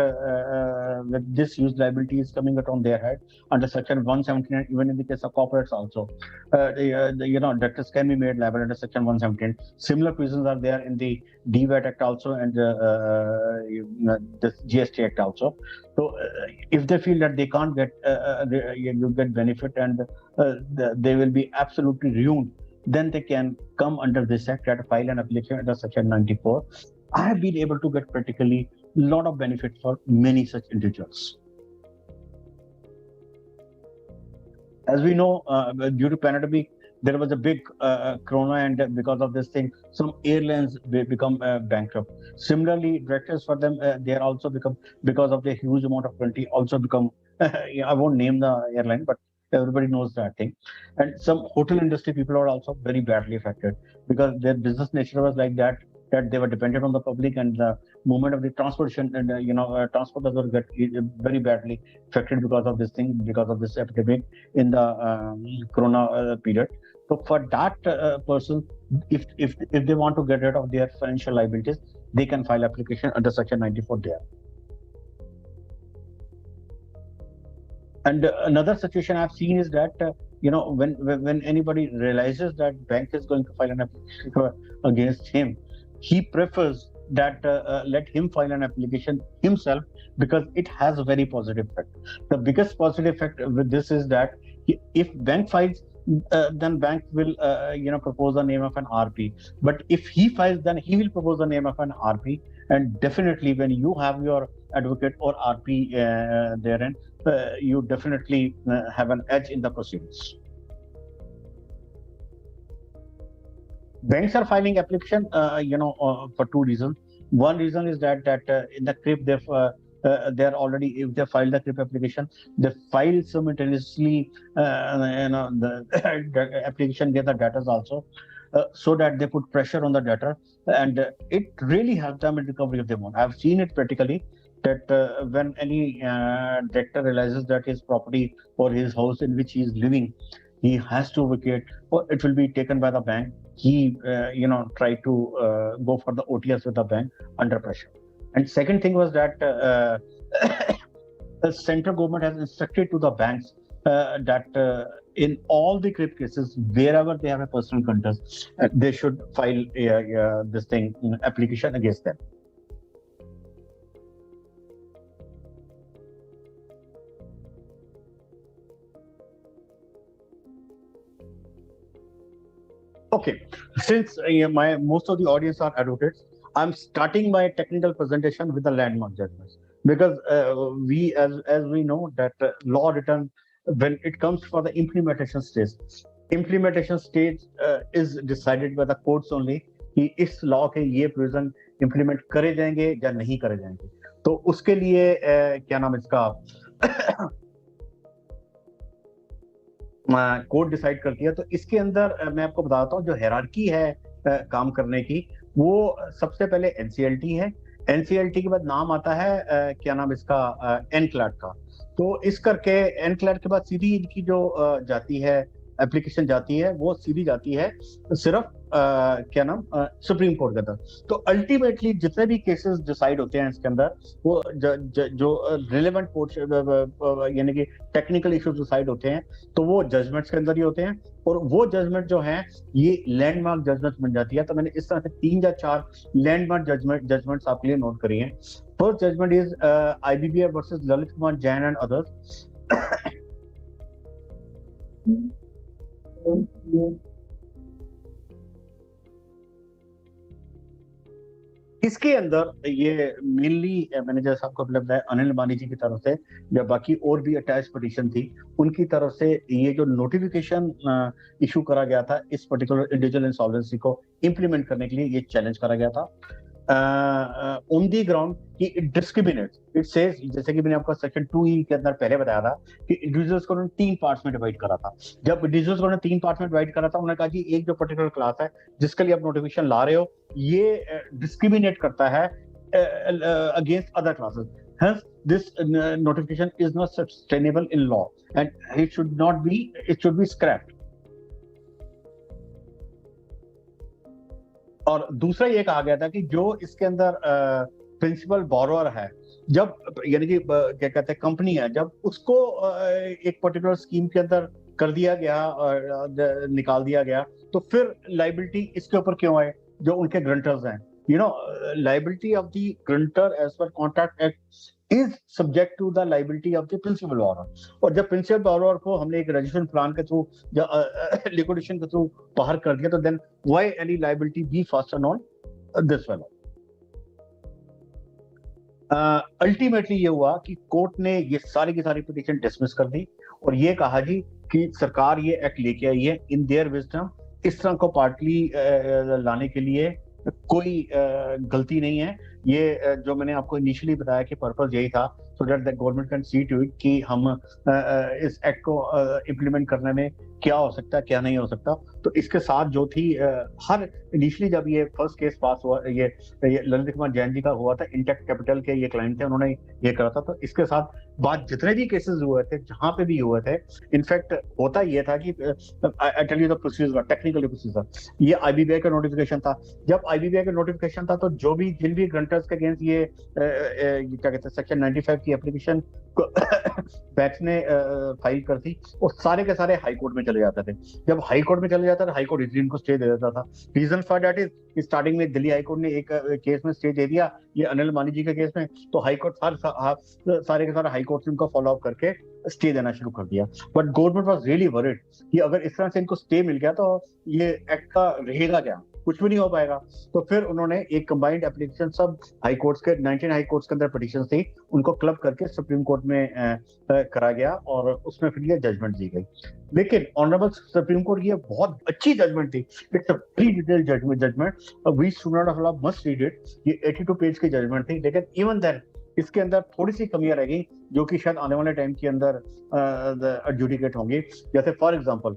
this huge liability is coming out on their head under Section 179, even in the case of corporates also. Debtors can be made liable under Section 179. Similar provisions are there in the DVAT Act also and the GST Act also. So if they feel that they can't get you get benefit and they will be absolutely ruined, then they can come under this act and file an application under Section 94. I have been able to get practically lot of benefit for many such individuals. As we know, due to pandemic, there was a big corona, and because of this thing, some airlines become bankrupt. Similarly, directors for them, they are also become, because of the huge amount of plenty, also become. I won't name the airline, but everybody knows that thing. And some hotel industry people are also very badly affected because their business nature was like that, that they were dependent on the public, and the movement of the transportation and transporters were get very badly affected because of this thing, because of this epidemic in the corona period. So for that person, if they want to get rid of their financial liabilities, they can file application under Section 94 there. And another situation I've seen is that when anybody realizes that bank is going to file an application against him, he prefers that let him file an application himself, because it has a very positive effect. The biggest positive effect with this is that if bank files, then bank will propose the name of an RP. But if he files, then he will propose the name of an RP. And definitely, when you have your advocate or RP therein, you definitely have an edge in the proceedings. Banks are filing application, for two reasons. One reason is that in the CRIP, they're already, if they file the CRIP application, they file simultaneously, the application get the data also, so that they put pressure on the debtor, and it really helps them in recovery of the amount. I've seen it practically that when any debtor realizes that his property or his house in which he is living, he has to vacate, or it will be taken by the bank. He, try to go for the OTS with the bank under pressure. And second thing was that the central government has instructed to the banks that in all the CRIP cases, wherever they have a personal contest, they should file this thing application against them. Okay, since most of the audience are advocates, I'm starting my technical presentation with the landmark judgments, because we, as we know, that law written, when it comes for the implementation stage is decided by the courts only कि इस law के ये provision implement करे जाएंगे या नहीं करे जाएंगे. तो उसके लिए क्या नाम इसका कोर्ट डिसाइड करती है. तो इसके अंदर मैं आपको बताता हूँ, जो हायरार्की है काम करने की, वो सबसे पहले एनसीएलटी है. एनसीएलटी के बाद नाम आता है क्या नाम इसका एनक्लैट का. तो इस करके एनक्लैट के बाद सीधी इनकी जो जाती है एप्लीकेशन जाती है, वो सीधी जाती है सिर्फ क्या नाम सुप्रीम कोर्ट के अंदर. तो अल्टीमेटली जितने भी केसेस डिसाइड होते हैं इसके अंदर, वो जो रिलेवेंट कोर्ट यानी कि टेक्निकल इश्यूज डिसाइड होते हैं, तो वो जजमेंट्स के अंदर ही होते हैं. और वो जजमेंट जो है ये लैंडमार्क जजमेंट बन जाती है. तो मैंने इस तरह से 3 या 4 लैंडमार्क जजमेंट्स आपके लिए नोट करी हैं. First judgment is IBBI versus Lalit Kumar Jain and others. इसके अंदर ये मेनली मैंने जैसा आपको बताया अनिल अंबानी जी की तरफ से, या बाकी और भी अटैच पिटीशन थी उनकी तरफ से, ये जो नोटिफिकेशन इशू करा गया था इस पर्टिकुलर इंडिविजुअल इंसॉल्वेंसी को इंप्लीमेंट करने के लिए, ये चैलेंज करा गया था ऑन दी ग्राउंड कि इट डिस्क्रिमिनेट्स. इट सेज, जैसे कि मैंने आपको सेक्शन 2E के अंदर पहले बताया था कि इंडिविजुअल्स को उन्होंने 3 पार्ट्स में डिवाइड करा था. जब इंडिविजुअल्स को उन्होंने 3 पार्ट्स में डिवाइड करा था, उन्होंने कहा कि एक जो पर्टिकुलर क्लास है जिसके लिए आप नोटिफिकेशन ला रहे हो, ये डिस्क्रिमिनेट करता है against other classes. Hence, this notification is not sustainable in law and it should be scrapped. और दूसरा ये कहा गया था कि जो इसके अंदर प्रिंसिपल बोरोअर है, जब यानी कि क्या कहते हैं कंपनी है, जब उसको एक पर्टिकुलर स्कीम के अंदर कर दिया गया और निकाल दिया गया, तो फिर लाइबिलिटी इसके ऊपर क्यों आए जो उनके ग्रंटर्स हैं. Liability of the guarantor as per contract act is subject to the liability of the principal borrower. और जब प्रिंसिपल बोरोअर को हमने एक रजिस्ट्रेशन प्लान के थ्रू या लिक्विडेशन के थ्रू बाहर कर दिया, तो then why any liability be fastened on this fellow. Ultimately ये हुआ कि कोर्ट ने ये सारी की सारी पिटीशन डिसमिस कर दी और ये कहा जी कि सरकार ये एक्ट लेके आई है इन देयर विजडम, इस तरह को पार्टली लाने के लिए कोई गलती नहीं है। ये जो मैंने आपको इनिशियली बताया कि पर्पस यही था, so that the government can see to it कि हम इस एक्ट को इम्प्लीमेंट करने में क्या हो सकता है क्या नहीं हो सकता। तो इसके साथ जो थी हर इनिशियली जब ये फर्स्ट केस पास हुआ, ये ललित कुमार जैन जी का हुआ था, इंटेक्ट कैपिटल के ये क्लाइंट थे, उन्होंने ये करा था। तो इसके साथ बात जितने भी केसेस हुए थे जहां पे भी हुए थे, इनफैक्ट होता ये था कि I tell you the procedure, technical procedure. ये आईबीबीआई का नोटिफिकेशन था। जब आईबीबीआई का नोटिफिकेशन था तो जो भी जिन भी ग्रंटर्स के अगेंस्ट ये क्या कहते हैं सेक्शन 95 की एप्लीकेशन बैच ने फाइल कर थी, वो सारे के सारे हाई कोर्ट में चले जाते थे। जब हाई कोर्ट में चले जाता था, हाई कोर्ट इस को स्टे दे देता था। Reason for that is starting में दिल्ली हाई कोर्ट ने एक केस में स्टे दे दिया, ये अनिल मानी जी के केस में, तो हाई कोर्ट सारे के सारे हाई कोर्ट से उनको फॉलो अप करके स्टे देना शुरू कर दिया। But government was really worried कि अगर इस तरह से इनको स्टे मिल गया तो ये एक्ट का रहेगा क्या, कुछ भी नहीं हो पाएगा। तो फिर उन्होंने एक कंबाइंड एप्लीकेशन सब हाई कोर्ट्स के 19 हाई कोर्ट्स के अंदर पिटीशन थी, उनको क्लब करके सुप्रीम कोर्ट में करा गया और उसमें फिर ये जजमेंट दी गई। लेकिन ऑनरेबल सुप्रीम कोर्ट की बहुत अच्छी जजमेंट थी, it's a very detailed judgment, we student of law must read it. ये 82 पेज की जजमेंट थी, लेकिन इवन देन इसके अंदर थोड़ी सी कमियां रह गई जो कि शायद आने वाले टाइम के अंदर एडजुडिकेट होंगी। जैसे फॉर एग्जांपल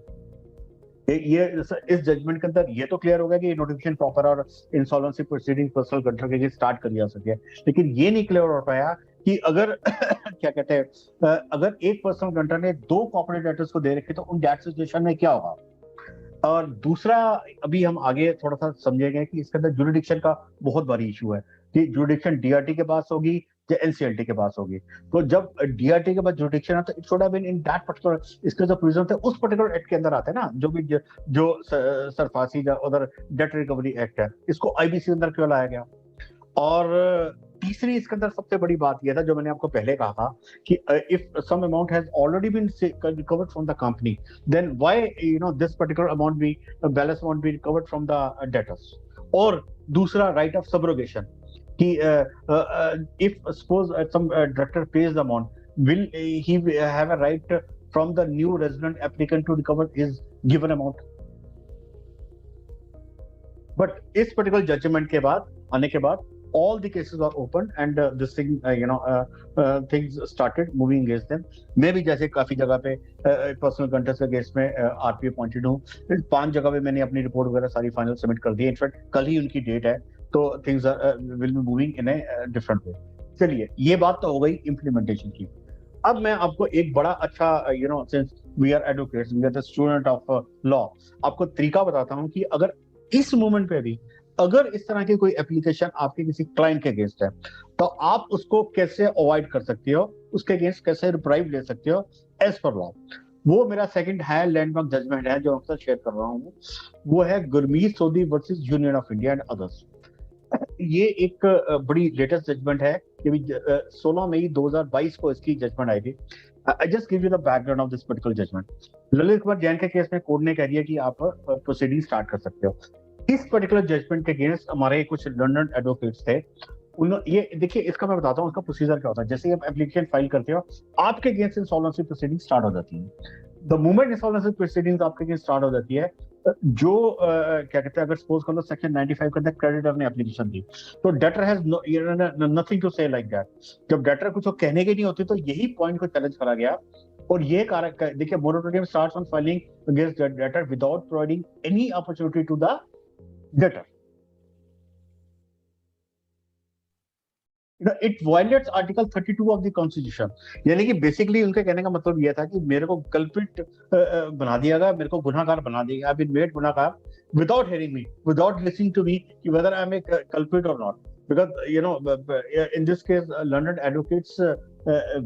ये इस जजमेंट के अंदर ये तो क्लियर हो गया कि नोटिफिकेशन प्रॉपर और इंसॉल्वेंसी प्रोसीडिंग पर्सनल कंट्रोल के लिए स्टार्ट कर जा सके, लेकिन ये नहीं क्लियर हो पाया कि अगर क्या कहते हैं अगर एक पर्सनल कंट्रोल ने दो कॉर्पोरेट डेटर्स को दे रखे तो उन डेट सिचुएशन में क्या होगा। और दूसरा, अभी हम आगे थोड़ा सा समझेंगे कि इसके अंदर जुरिडिक्शन का बहुत बड़ी इशू है कि जुरिडिक्शन डीआरटी के पास होगी या एनसीएलटी के पास होगी। तो जब डीआरटी के पास जुरिडिक्शन है तो it should have been in that particular, इसके जो प्रोविजन थे उस पर्टिकुलर एक्ट के अंदर आते हैं ना, जो सरफासी या उधर डेट रिकवरी एक्ट है, इसको आईबीसी अंदर क्यों लाया गया। और तीसरी इसके अंदर सबसे बड़ी बात यह था जो मैंने आपको पहले कहा था कि if some amount has already been recovered from the company, then why this particular amount be balance amount be recovered from the debtors. और दूसरा, राइट ऑफ सब्रोगेशन कि if suppose some director pays the amount, will he have a right from the new resident applicant to recover his given amount? But इस particular judgment के बाद आने के बाद all the cases are opened and this thing things started moving against them. मैं भी जैसे काफी जगह पे पर्सनल कंटेस्ट के केस में आरपी अपॉइंटेड हूँ, 5 जगह पे मैंने अपनी रिपोर्ट वगैरह सारी फाइनल सबमिट कर दी है। इनफैक्ट कल ही उनकी डेट है, तो things will be moving in a different way. चलिए, ये बात तो हो गई इम्प्लीमेंटेशन की। अब मैं आपको एक बड़ा अच्छा since we are advocates, we are the student of law, आपको तरीका बताता हूँ कि अगर इस मोमेंट पे भी अगर इस तरह की कोई एप्लीकेशन आपके किसी क्लाइंट के अगेंस्ट है तो आप उसको कैसे अवॉइड कर सकते हो, उसके अगेंस्ट कैसे रिप्राइव ले सकते हो एज पर लॉ। वो मेरा सेकंड है लैंडमार्क जजमेंट है जो आपसे शेयर कर रहा हूँ, वो है गुरमीत सोधी versus union of India and others. ये एक बड़ी लेटेस्ट जजमेंट है, ये भी 16 मई 2022 को इसकी जजमेंट आई थी। I just give you the background of this particular judgment. Lalit Kumar Jain के केस में कोर्ट ने कह दिया कि आप प्रोसीडिंग स्टार्ट कर सकते हो। इस पर्टिकुलर जजमेंट के अगेंस्ट हमारे कुछ लंदन एडवोकेट्स थे, ये देखिए, इसका मैं बताता हूँ इसका प्रोसीजर क्या होता है। जैसे ही आप एप्लीकेशन फाइल करते हो, आपके अगेंस्ट इंसॉल्वेंसी प्रोसीडिंग स्टार्ट हो जाती है। द मोमेंट इंसॉल्वेंसी प्रोसीडिंग्स आपके अगेंस्ट स्टार्ट हो जाती है, जो क्या कहते हैं, अगर सपोज कर लो सेक्शन 95 के अंदर क्रेडिटर ने एप्लीकेशन दी, तो डेटर हैज नथिंग टू से लाइक दैट। जब डेटर कुछ कहने की नहीं होती तो यही पॉइंट को चैलेंज करा गया। और ये कारक देखिए, moratorium starts on filing against debtor without providing any opportunity to the debtor. It violates article 32 of the constitution. यानी कि बेसिकली उनके कहने का मतलब यह था कि मेरे को कल्प्रिट बना दिया गया, मेरे को गुनाहगार बना दिया, आई बीन मेड गुनाहगार without hearing me, without listening to me कि whether I am a culprit और not. Because in this case London advocates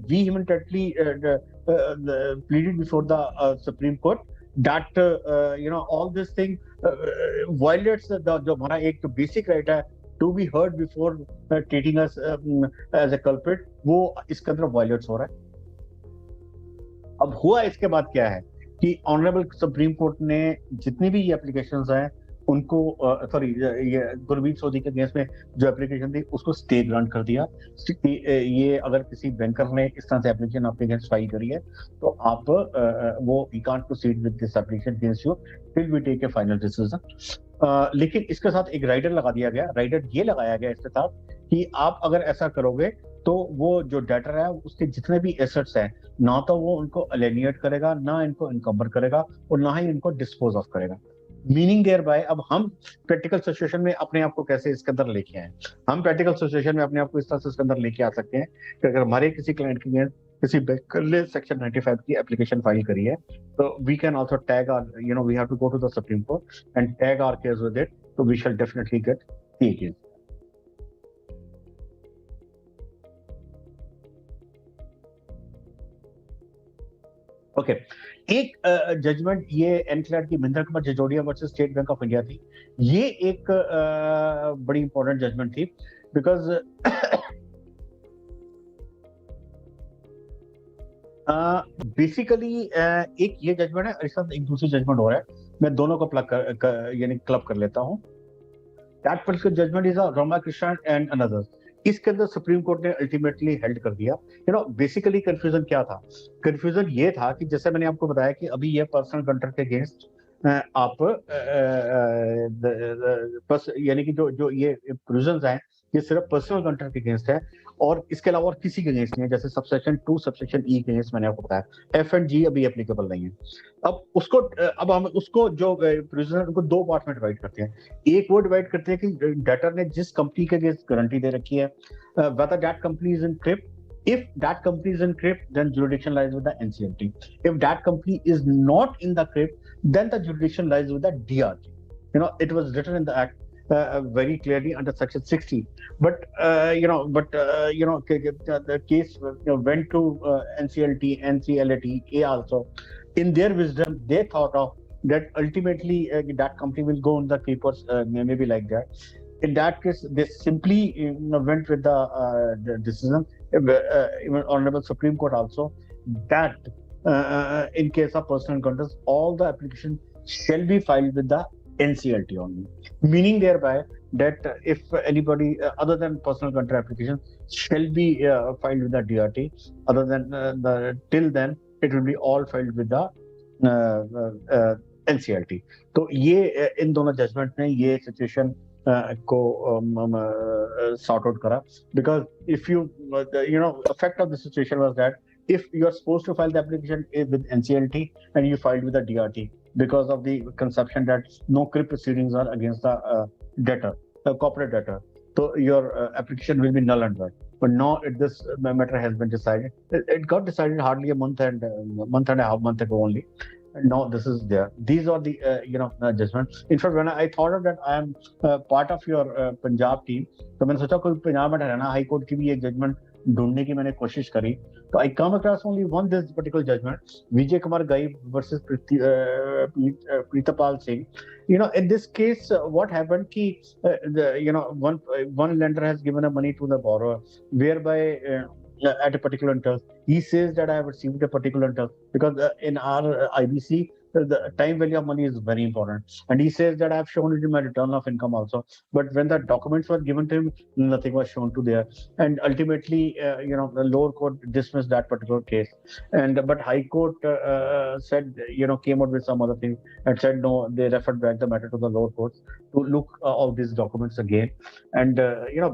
vehemently pleaded before the Supreme Court that all this thing violates the जो हमारा एक basic right है to be heard before treating us as a culprit, वो इसके अंदर violets हो रहा है। अब हुआ इसके बाद क्या है कि ऑनरेबल सुप्रीम कोर्ट ने जितनी भी ये एप्लीकेशंस हैं उनको सॉरी ये गुरमीत सोधी के अगेंस्ट में जो एप्लीकेशन थी उसको स्टे ग्रांट कर दिया कि ये अगर किसी बैंकर ने इस तरह से एप्लीकेशन आपके अगेंस्ट फाइल करी है तो आप वो you can't proceed with this application against you till we take a final decision. लेकिन इसके साथ एक राइडर लगा दिया गया, राइडर ये लगाया गया इसके साथ कि आप अगर ऐसा करोगे तो वो जो डेटर है उसके जितने भी एसेट्स हैं ना तो वो उनको अलेनिएट करेगा, ना इनको इनकम्बर करेगा और ना ही इनको डिस्पोज ऑफ करेगा। मीनिंग देयर बाय अब हम प्रैक्टिकल सिचुएशन में अपने आप को कैसे इसके अंदर लेके आए, हम प्रैक्टिकल सिचुएशन में अपने आप को इस तरह से इसके अंदर लेके आ सकते हैं कि अगर हमारे किसी क्लाइंट के लिए किसी बैंकर ने सेक्शन 95 की एप्लीकेशन फाइल करी है तो we can also tag our we have to go to the Supreme Court and tag our case with it, तो we shall definitely get the case. Okay एक जजमेंट ये एनक्लेट की Mahindra Kumar Jajodia versus State Bank of India थी। ये एक बड़ी important judgment थी बिकॉज बेसिकली एक ये जजमेंट है, इसके साथ एक दूसरी जजमेंट हो रहा है, मैं दोनों को यानी क्लब कर लेता हूँ। That particular judgment is Roma Krishna and another. इसके अंदर सुप्रीम कोर्ट ने अल्टीमेटली हेल्ड कर दिया। बेसिकली कंफ्यूजन क्या था? कंफ्यूजन ये था कि जैसे मैंने आपको बताया कि अभी ये पर्सनल कंट्रैक्ट के अगेंस्ट आप यानी कि जो ये प्रोविजंस हैं ये सिर्फ पर्सनल कंट्रैक्ट के अगेंस्ट है और इसके अलावा और किसी के अगेंस्ट नहीं है। जैसे सबसेक्शन 2 सबसेक्शन ई के अगेंस्ट मैंने आपको बताया, एफ एंड जी अभी एप्लीकेबल नहीं है। अब हम उसको जो प्रोविजन उनको दो पार्ट में डिवाइड करते हैं। एक वो डिवाइड करते हैं कि डेटर ने जिस कंपनी के अगेंस्ट गारंटी दे रखी है, whether that company is in CRIP. If that company is in CRIP, then jurisdiction lies with the NCLT. If that company is not in the CRIP, then the jurisdiction lies with the DRT. It was written in the Act very clearly under Section 60. But the case went to NCLT, NCLAT, A also. In their wisdom, they thought of that ultimately that company will go on the papers, maybe like that. In that case, they simply went with the decision, even Honorable Supreme Court also, that in case of personal contest, all the applications shall be filed with the NCLT only. Meaning thereby that if anybody other than personal contract application shall be filed with the DRT, other than till then, it will be all filed with the NCLT. तो ये इन दोनों judgement ने ये situation को sort out kara, because if you effect of the situation was that if you are supposed to file the application with NCLT and you filed with the DRT because of the conception that no CRIP proceedings are against the debtor, the corporate debtor, so your application will be null and void. But now this matter has been decided. It got decided hardly a month and a half month ago only. Now this is there. These are the judgments. In fact, when I thought of that I am part of your Punjab team, तो मैंने सोचा कोई पंजाब में Haryana high court की भी एक judgement ढूंढने की मैंने कोशिश करी, तो I come across only one this particular judgment, Vijay Kumar Gai versus Pritapal Singh. In this case, what happened? Ki one lender has given a money to the borrower, whereby at a particular interest, he says that I have received a particular interest, because in our IBC, the time value of money is very important, and he says that I have shown it in my return of income also. But when the documents were given to him, nothing was shown to there, and ultimately, the lower court dismissed that particular case. But High Court said, came out with some other thing and said no, they referred back the matter to the lower courts to look all these documents again. And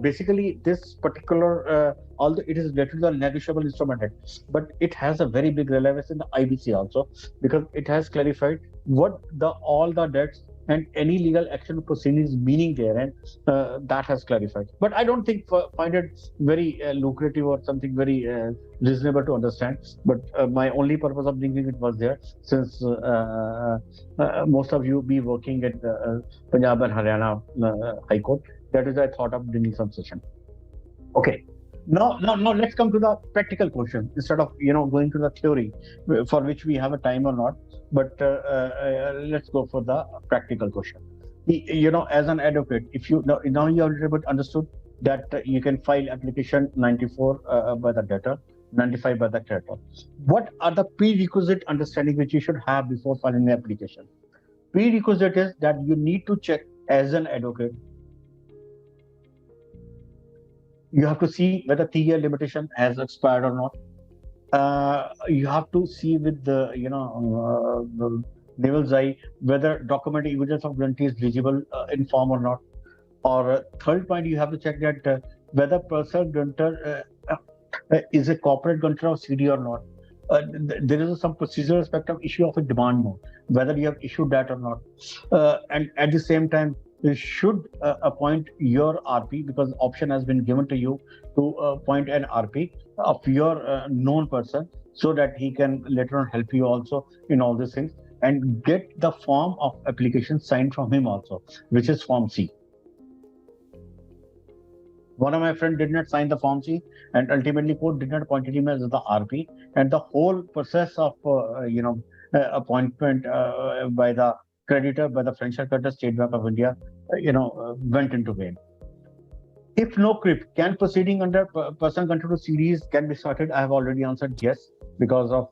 basically, this particular although it is related to the negotiable instrument act, but it has a very big relevance in the IBC also, because it has clarified what all the debts and any legal action proceedings meaning there, and that has clarified. But I don't find it very lucrative or something very reasonable to understand. But my only purpose of bringing it was there, since most of you be working at Punjab and Haryana High Court. That is, I thought of bringing some session. Okay. Now, let's come to the practical question instead of going to the theory, for which we have a time or not. But let's go for the practical question. As an advocate, if you now you have understood that you can file application 94 by the debtor, 95 by the creditor. What are the prerequisite understanding which you should have before filing the application? Prerequisite is that you need to check as an advocate. You have to see whether 3-year limitation has expired or not. You have to see with the Naval's eye whether document evidence of guarantee is legible in form or not. Or third point, you have to check that whether personal guarantor is a corporate guarantor of CD or not. There is some procedural aspect of issue of a demand note, whether you have issued that or not. And at the same time, you should appoint your RP, because option has been given to you to appoint an RP of your known person, so that he can later on help you also in all these things, and get the form of application signed from him also, which is Form C. One of my friends did not sign the Form C, and ultimately court did not appoint him as the RP, and the whole process of appointment by the creditor, by the financial creditor, State Bank of India, went into vain. If no CRIP, can proceeding under personal control CDs can be started? I have already answered yes, because of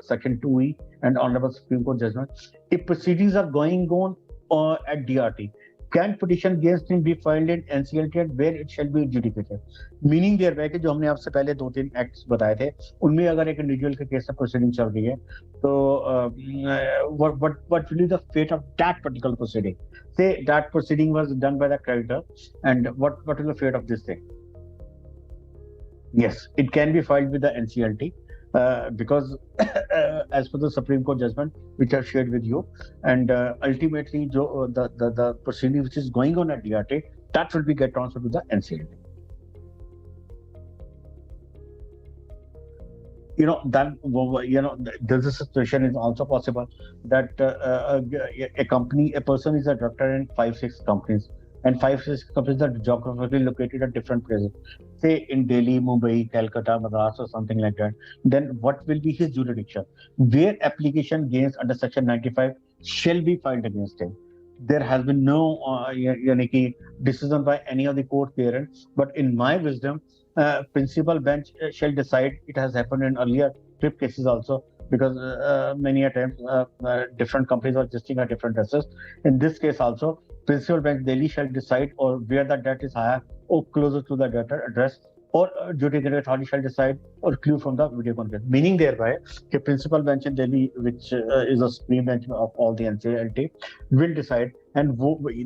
Section 2E and Honorable Supreme Court judgment. If proceedings are going on at DRT, can petition against him be filed in NCLT where it shall be adjudicated? Meaning thereby कि जो हमने आपसे पहले 2-3 acts बताए थे, उनमें अगर एक इंडिविजुअल के केस में प्रोसीडिंग चल रही है, तो what will be the fate of that particular proceeding? Say that proceeding was done by the creditor, and what is the fate of this thing? Yes, it can be filed with the NCLT. Because as per the Supreme Court judgment, which I've shared with you, and ultimately the proceeding which is going on at DRT, that will be get transferred to the NCLT. There's a situation is also possible that a person is a director in 5-6 companies, and 5-6 companies are geographically located at different places, say in Delhi, Mumbai, Calcutta, Madras, or something like that. Then what will be his jurisdiction? Where application against under Section 95 shall be filed against him? There has been no decision by any of the court parents, but in my wisdom, principal bench shall decide. It has happened in earlier TRIP cases also, because many a times different companies are adjusting at different addresses. In this case also, principal bench Delhi shall decide, or where the debt is higher or closer to the debtor address, or judiciary authority shall decide or clue from the video conference. Meaning thereby, the principal bench in Delhi, which is a supreme bench of all the NCLT, will decide, and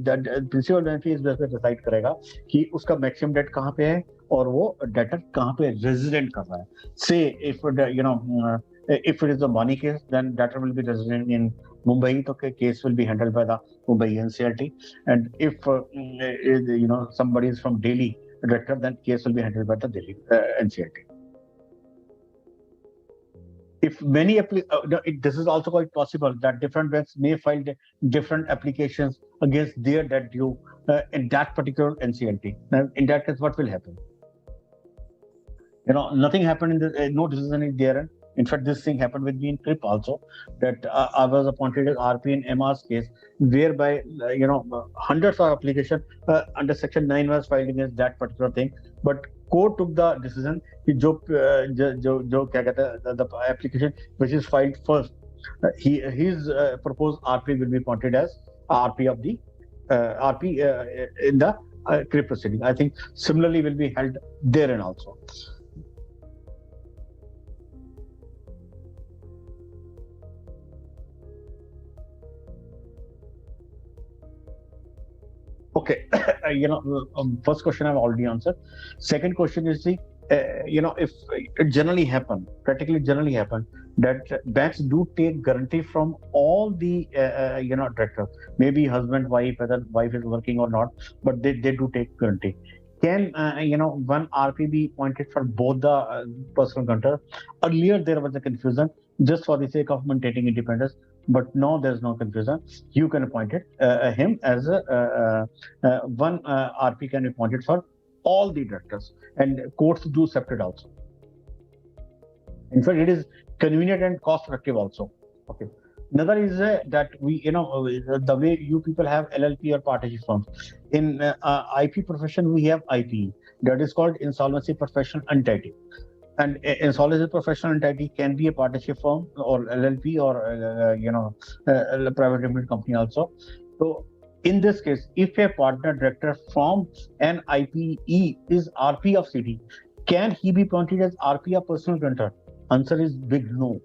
that principal bench is decide करेगा कि उसका maximum debt कहाँ पे है और वो debtor कहाँ पे resident कर रहा है. Say if it is a money case, then debtor will be resident in Mumbai, the case will be handled by the Mumbai NCLT. And if somebody is from Delhi, director, then case will be handled by the Delhi NCLT. If many this is also quite possible that different banks may file different applications against their debt due in that particular NCLT. Now, in that case, what will happen? Nothing happened in the no decision is there. In fact, this thing happened with me in TRIP also, that I was appointed as RP in MR's case, whereby hundreds of applications under Section 9 was filed against that particular thing, but court took the decision कि the application which is filed first, his proposed RP will be appointed as RP of the RP in the TRIP proceeding. I think similarly will be held therein also. Okay, first question I've already answered. Second question is if it generally happen, practically generally happen, that banks do take guarantee from all the directors, maybe husband, wife, whether wife is working or not, but they do take guarantee. Can one RP be appointed for both the personal guarantor? Earlier there was a confusion just for the sake of maintaining independence, but now there's no confusion. You can appoint him as one RP can be appointed for all the directors, and courts do separate also. In fact, it is convenient and cost effective also. Okay. Another is that we, the way you people have LLP or partnership firms. In IP profession, we have IPE, that is called Insolvency Professional Entity. And insolvency professional entity can be a partnership firm or LLP or a private limited company also. So in this case, if a partner director from an IPE is RP of CD, can he be appointed as RP of personal guarantor? Answer is big no.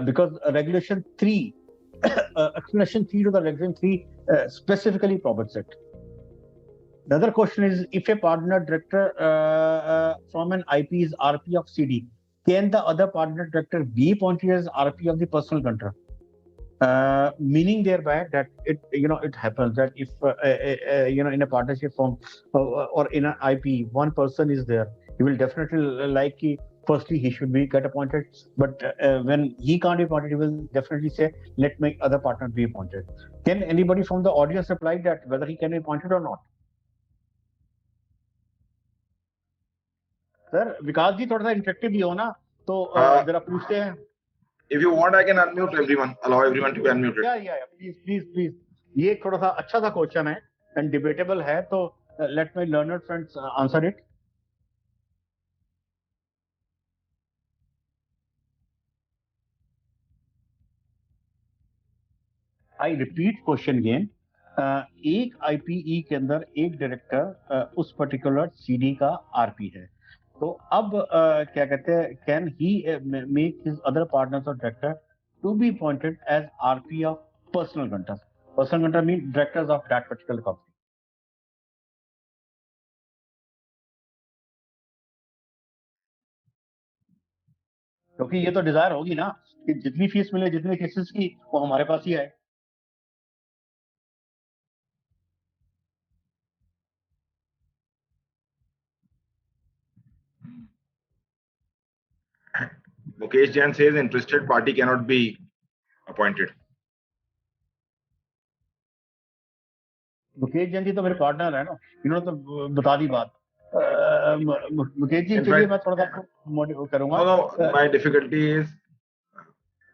Because regulation 3, explanation 3 to the regulation 3 specifically prohibits it. The other question is, if a partner director from an IP is RP of CD, can the other partner director be appointed as RP of the personal guarantor? Meaning thereby that it happens that if in a partnership firm or in an IP, one person is there, he will definitely firstly he should be get appointed, but when he can't be appointed, he will definitely say, let my other partner be appointed. Can anybody from the audience reply that whether he can be appointed or not? Sir Vikas ji थोड़ा सा interactive भी हो ना, तो जरा पूछते हैं. If you want, I can unmute everyone. Allow everyone to be unmuted. Yeah. Please. ये थोड़ा सा अच्छा सा क्वेश्चन है and debatable है, तो let my learned friends answer it. I repeat question again. एक IPE के अंदर एक डायरेक्टर उस पर्टिकुलर CD का RP है, तो अब क्या कहते हैं, can he make his other partners और director to be appointed as RP of personal guarantor? Personal guarantor mean directors of that particular company. क्योंकि ये तो डिजायर होगी ना कि जितनी फीस मिले, जितने केसेस की, वो हमारे पास ही आए. Mukesh Jain says interested party cannot be appointed. Mukesh Jain ji तो मेरे पार्टनर है ना, इन्होंने तो बता दी बात. मुकेश जी चलिए मैं थोड़ा सा आपको करूंगा. No, my difficulty is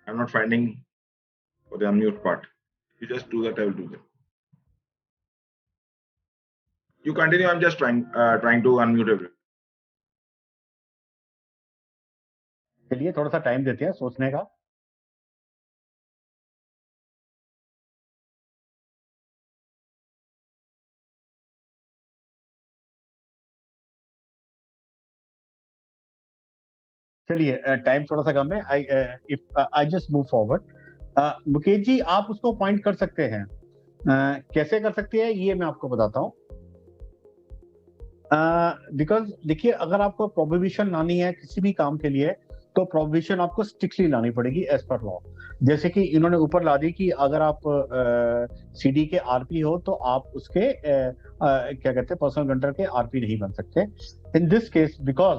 I'm not finding for the unmute part. You just do that, I will do that. You continue. I'm just trying to unmute everyone. चलिए थोड़ा सा टाइम देते हैं सोचने का. चलिए टाइम थोड़ा सा कम है. I just move forward. Mukesh ji आप उसको पॉइंट कर सकते हैं. कैसे कर सकते हैं ये मैं आपको बताता हूँ. बिकॉज देखिए, अगर आपको प्रोहिबिशन लानी है किसी भी काम के लिए, तो प्रोहिबिशन आपको स्ट्रिक्टली लानी पड़ेगी एज पर लॉ. जैसे कि इन्होंने ऊपर ला दी कि अगर आप CD के RP हो तो आप उसके क्या कहते हैं, पर्सनल गारंटर के RP नहीं बन सकते. इन दिस केस बिकॉज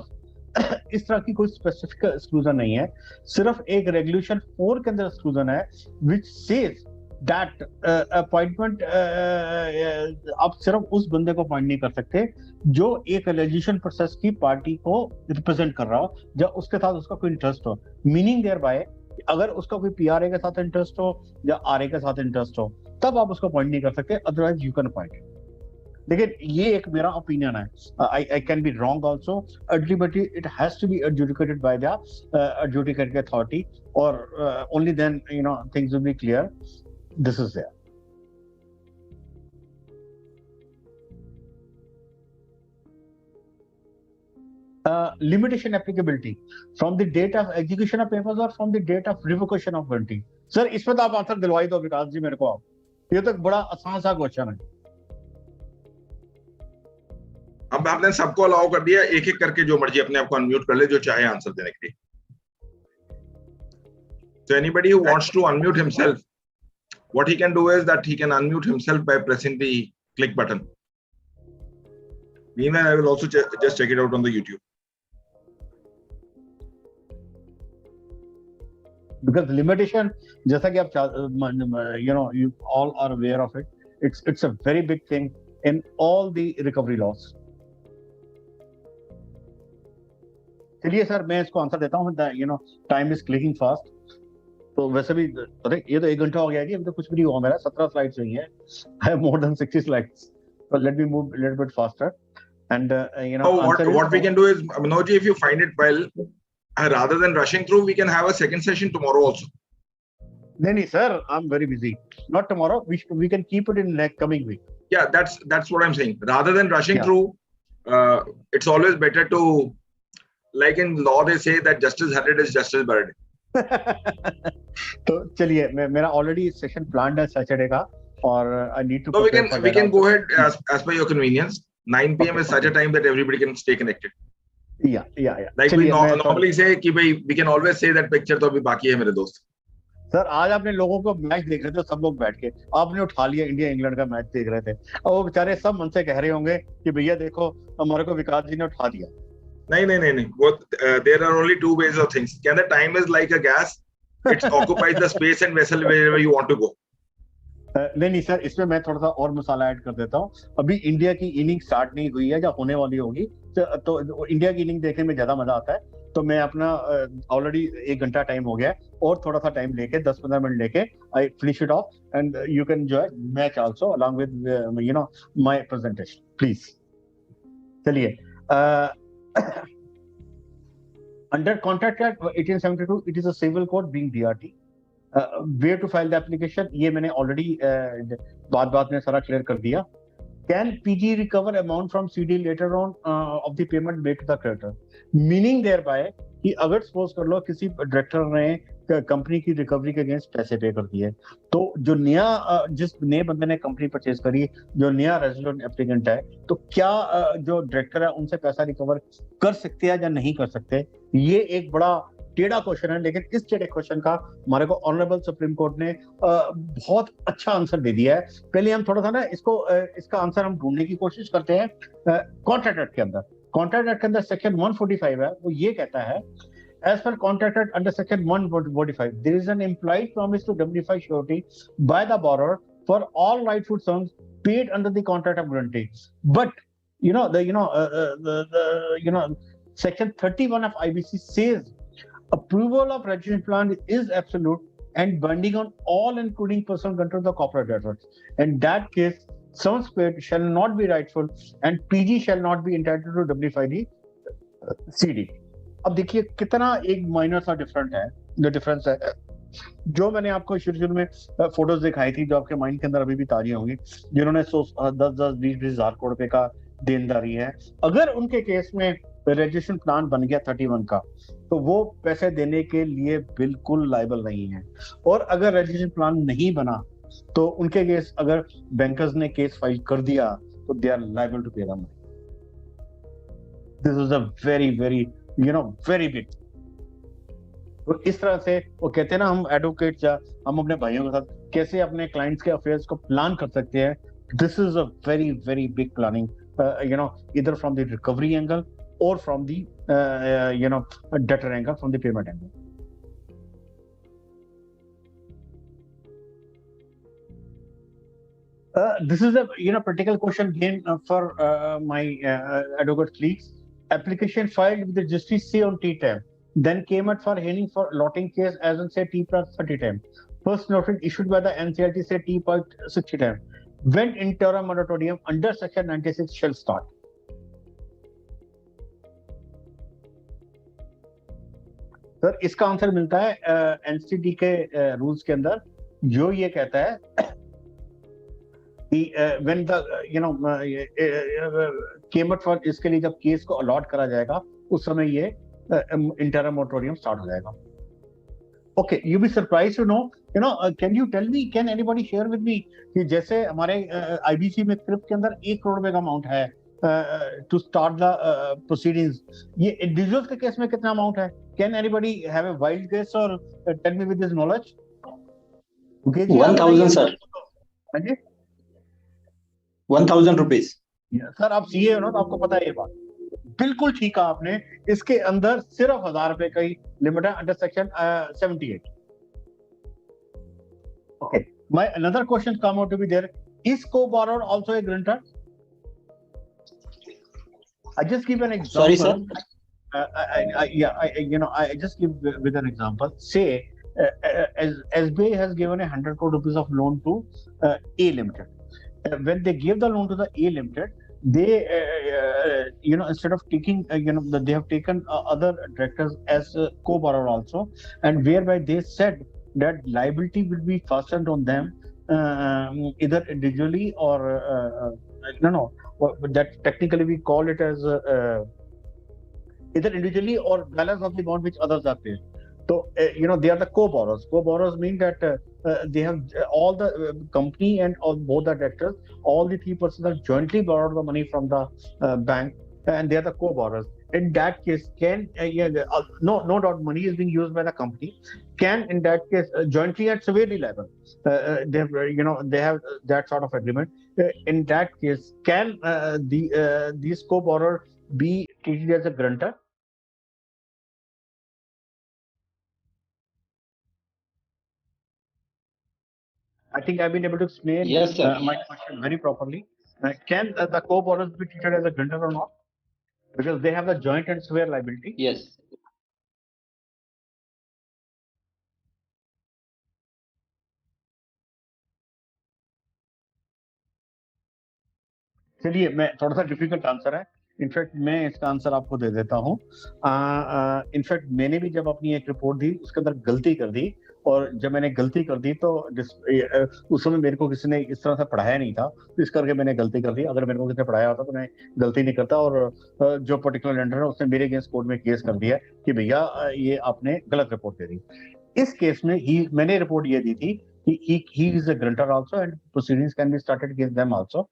इस तरह की कोई स्पेसिफिक एक्सक्लूजन नहीं है, सिर्फ एक रेगुलेशन 4 के अंदर एक्सक्लूजन है विच सेज दैट अपॉइंटमेंट आप सिर्फ उस बंदे को अपॉइंट नहीं कर सकते जो एक लेजिस्लेशन प्रोसेस की पार्टी को रिप्रेजेंट कर रहा हो, या उसके साथ उसका कोई इंटरेस्ट हो. मीनिंग देयर बाय, अगर उसका कोई PRA के साथ इंटरेस्ट हो या RA के साथ इंटरेस्ट हो, तब आप उसको अपॉइंट नहीं कर सकते, अदरवाइज यू कैन अपॉइंट. लेकिन ये एक मेरा ओपिनियन है. I can be wrong also. Ultimately, it has to be adjudicated by the adjudicating authority, or only then things will be clear. This is there. Limitation applicability from the date of execution of papers or from the date of revocation of guarantee. Sir, इसमें तो आप answer दिलवाई दो विकास जी मेरे को. आप ये तो बड़ा आसान सा क्वेश्चन है. अब आपने सबको अलाउ कर दिया, एक एक करके जो मर्जी अपने आप को अनम्यूट कर ले जो चाहे आंसर देने के लिए. So anybody who wants to unmute himself, what he can do is that he can unmute himself by pressing the click button. Meanwhile, I will also just check it out on the YouTube. Because limitation, जैसा कि आप you all are aware of it. It's a very big thing in all the recovery laws. चलिए sir मैं इसको answer देता हूँ. Time is clicking fast. तो वैसे भी अरे ये तो 1 घंटा हो गया जी, अभी तो कुछ भी नहीं हुआ मेरा. 17 स्लाइड्स हुई हैं. I have more than 60 slides. But let me move a little bit faster. And what we can do is, Manoj, if you find it well, rather than rushing through, we can have a second session tomorrow also. No, sir, I'm very busy. Not tomorrow. We can keep it in next coming week. Yeah, that's what I'm saying. Rather than rushing through, it's always better to, like in law, they say that justice hurried is justice buried. तो चलिए मेरा already session planned है Saturday का और I need to. So we can go ahead as per your convenience. 9 p.m. is such a time that everybody can stay connected. Yeah. Like we normally say कि भाई we can always say that picture तो अभी बाकी है मेरे दोस्त. Sir आज आपने लोगों को मैच देख रहे थे सब लोग बैठ के आपने उठा लिया इंडिया इंग्लैंड का मैच देख रहे थे और वो बेचारे सब मन से कह रहे होंगे कि भैया देखो हमारे को विकास जी ने उठा दिया. नहीं वो there are only two ways of things. Can the time is like a gas, it occupies the space and vessel wherever you want to go. नहीं सर इसमें मैं थोड़ा सा और मसाला ऐड कर देता हूँ. अभी इंडिया की इनिंग स्टार्ट नहीं हुई है या होने वाली होगी तो इंडिया की इनिंग देखने में ज्यादा मजा आता है. तो मैं अपना ऑलरेडी 1 घंटा टाइम हो गया है और थोड़ा सा टाइम लेके 10-15 मिनट लेके I finish it of and you can enjoy match also along with my presentation please. चलिए under contract act 1872 it is a civil code being DRT. Where to file the application ये मैंने already बात में सारा clear कर दिया. Can PG recover amount from CD later on of the payment made to the creditor? Meaning thereby कि अगर suppose कर लो किसी director ने कंपनी की रिकवरी के अगेंस्ट पैसे पे कर दिए तो जो जिस नए बंदे ने कंपनी परचेज करी जो नया रेजिडेंट एप्लीकेंट है तो क्या जो डायरेक्टर है उनसे पैसा रिकवर कर सकते हैं या नहीं कर सकते. ये एक बड़ा टेढ़ा क्वेश्चन है लेकिन इस टेढ़े क्वेश्चन का हमारे को ऑनरेबल सुप्रीम कोर्ट ने बहुत अच्छा आंसर दे दिया है. पहले हम थोड़ा सा ना इसका आंसर हम ढूंढने की कोशिश करते हैं कॉन्ट्रैक्ट एक्ट के अंदर. कॉन्ट्रैक्ट एक्ट के अंदर सेक्शन 145 है वो ये कहता है as per contract act under section 145 there is an implied promise to indemnify surety by the borrower for all rightful sums paid under the contract of guarantee. But section 31 of IBC says approval of registration plan is absolute and binding on all including personal control of the corporate debtors. In that case sums paid shall not be rightful and PG shall not be entitled to indemnify the CD. अब देखिए कितना एक minor सा difference है जो मैंने आपको शुरू में फोटोज दिखाई थी जो आपके माइंड के अंदर अभी भी ताजी होंगी जिन्होंने 10-20 हजार करोड़ रुपए का देनदारी है. अगर उनके केस में रजिस्ट्रेशन प्लान बन गया 31 का तो वो पैसे देने के लिए बिल्कुल लायबल नहीं है. और अगर रजिस्ट्रेशन प्लान नहीं बना तो उनके केस अगर बैंकर्स ने केस फाइल कर दिया तो दे आर लायबल टू पे the money. This is a very very big. तो इस तरह से वो कहते हैं ना हम एडवोकेट या हम अपने भाइयों के साथ कैसे अपने क्लाइंट्स के अफेयर्स को प्लान कर सकते हैं. This is a very big planning either from the recovery angle or from the debtor angle, from the payment angle. This is a practical question again for my advocate colleagues. Application filed with the registry C on T tab, then came out for hearing for lotting case as on say T plus 30 time. First notice issued by the NCLT say T plus 60 time. When interim moratorium under section 96 shall start. Sir इसका answer मिलता है NCD के rules के अंदर जो ये कहता है when the came out for इसके लिए जब केस को अलॉट करा जाएगा उस समय ये इंटरम मोरेटोरियम स्टार्ट हो जाएगा. Okay, you be surprised to know, can you tell me, can anybody share with me कि जैसे हमारे IBC में क्रिप के अंदर 1 करोड़ रुपए का अमाउंट है to start the proceedings. ये इंडिविजुअल्स के केस में कितना अमाउंट है? Can anybody have a wild guess or tell me with this knowledge? 1,000 sir. हाँ जी 1,000 रुपीज. सर आप सीए हो ना तो आपको पता है ये बात. बिल्कुल ठीक कहा आपने. इसके अंदर सिर्फ 1,000 रुपए का ही लिमिट है under section 78. Okay, my another question come out to be there. Is co-borrower also a grantor? I just give an example. Sorry sir. I just give with an example. Say as SBI has given 100 crore rupees of loan to A Limited. When they gave the loan to the A Limited, they instead of taking they have taken other directors as co-borrower also, and whereby they said that liability will be fastened on them either individually or no no that technically we call it as either individually or balance of the bond which others are paid. So, they are the co-borrowers. Co-borrowers mean that they have all the company and all both the directors, all the three persons have jointly borrowed the money from the bank, and they are the co-borrowers. In that case, no doubt money is being used by the company. Can in that case jointly and severely liable? They have, they have that sort of agreement. In that case, can these co-borrowers be treated as a grantor? I think I've been able to explain Yes, sir. my question very properly. Can the co-borrowers be treated as a grantor or not? Because they have the joint and severe liability. Yes. चलिए मैं थोड़ा सा difficult answer है। In fact मैं इसका answer आपको दे देता हूँ। इनफैक्ट मैंने भी जब अपनी एक रिपोर्ट दी उसके अंदर गलती कर दी, और जब मैंने गलती कर दी तो उस समय मेरे को किसी ने इस तरह से पढ़ाया नहीं था, तो इस करके मैंने गलती कर दी। अगर मेरे को किसी ने पढ़ाया होता तो मैं गलती नहीं करता, और जो पर्टिकुलर लेंडर है उसने मेरे अगेंस्ट कोर्ट में केस कर दिया कि भैया ये आपने गलत रिपोर्ट दे दी। इस केस में मैंने रिपोर्ट ये दी थी he is a grantor also, and proceedings can be started against them also,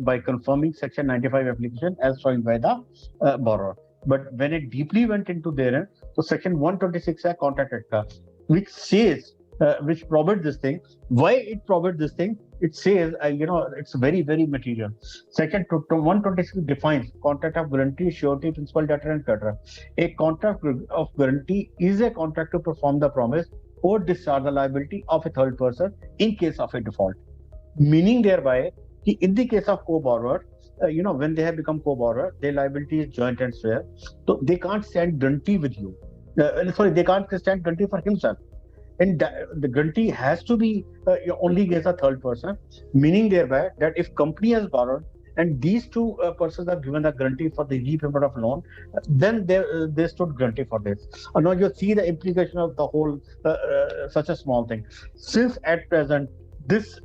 by confirming Section 95 application as filed by the borrower. But when it deeply went into therein, so Section 126 है Contract Act का, which says, which prohibits this thing. Why it prohibits this thing? It says, it's very, very material. Section 126 defines contract of guarantee, surety, principal, debtor, and creditor. A contract of guarantee is a contract to perform the promise or discharge the liability of a third person in case of a default. Meaning thereby, in the case of co-borrower, when they have become co-borrower, their liability is joint and share, so they can't stand guarantee with you. They can't stand guarantee for himself. And the guarantee has to be only against a third person, meaning thereby that if company has borrowed and these two persons are given the guarantee for the repayment of loan, then they stood guarantee for this. Now you see the implication of the whole such a small thing. Since at present this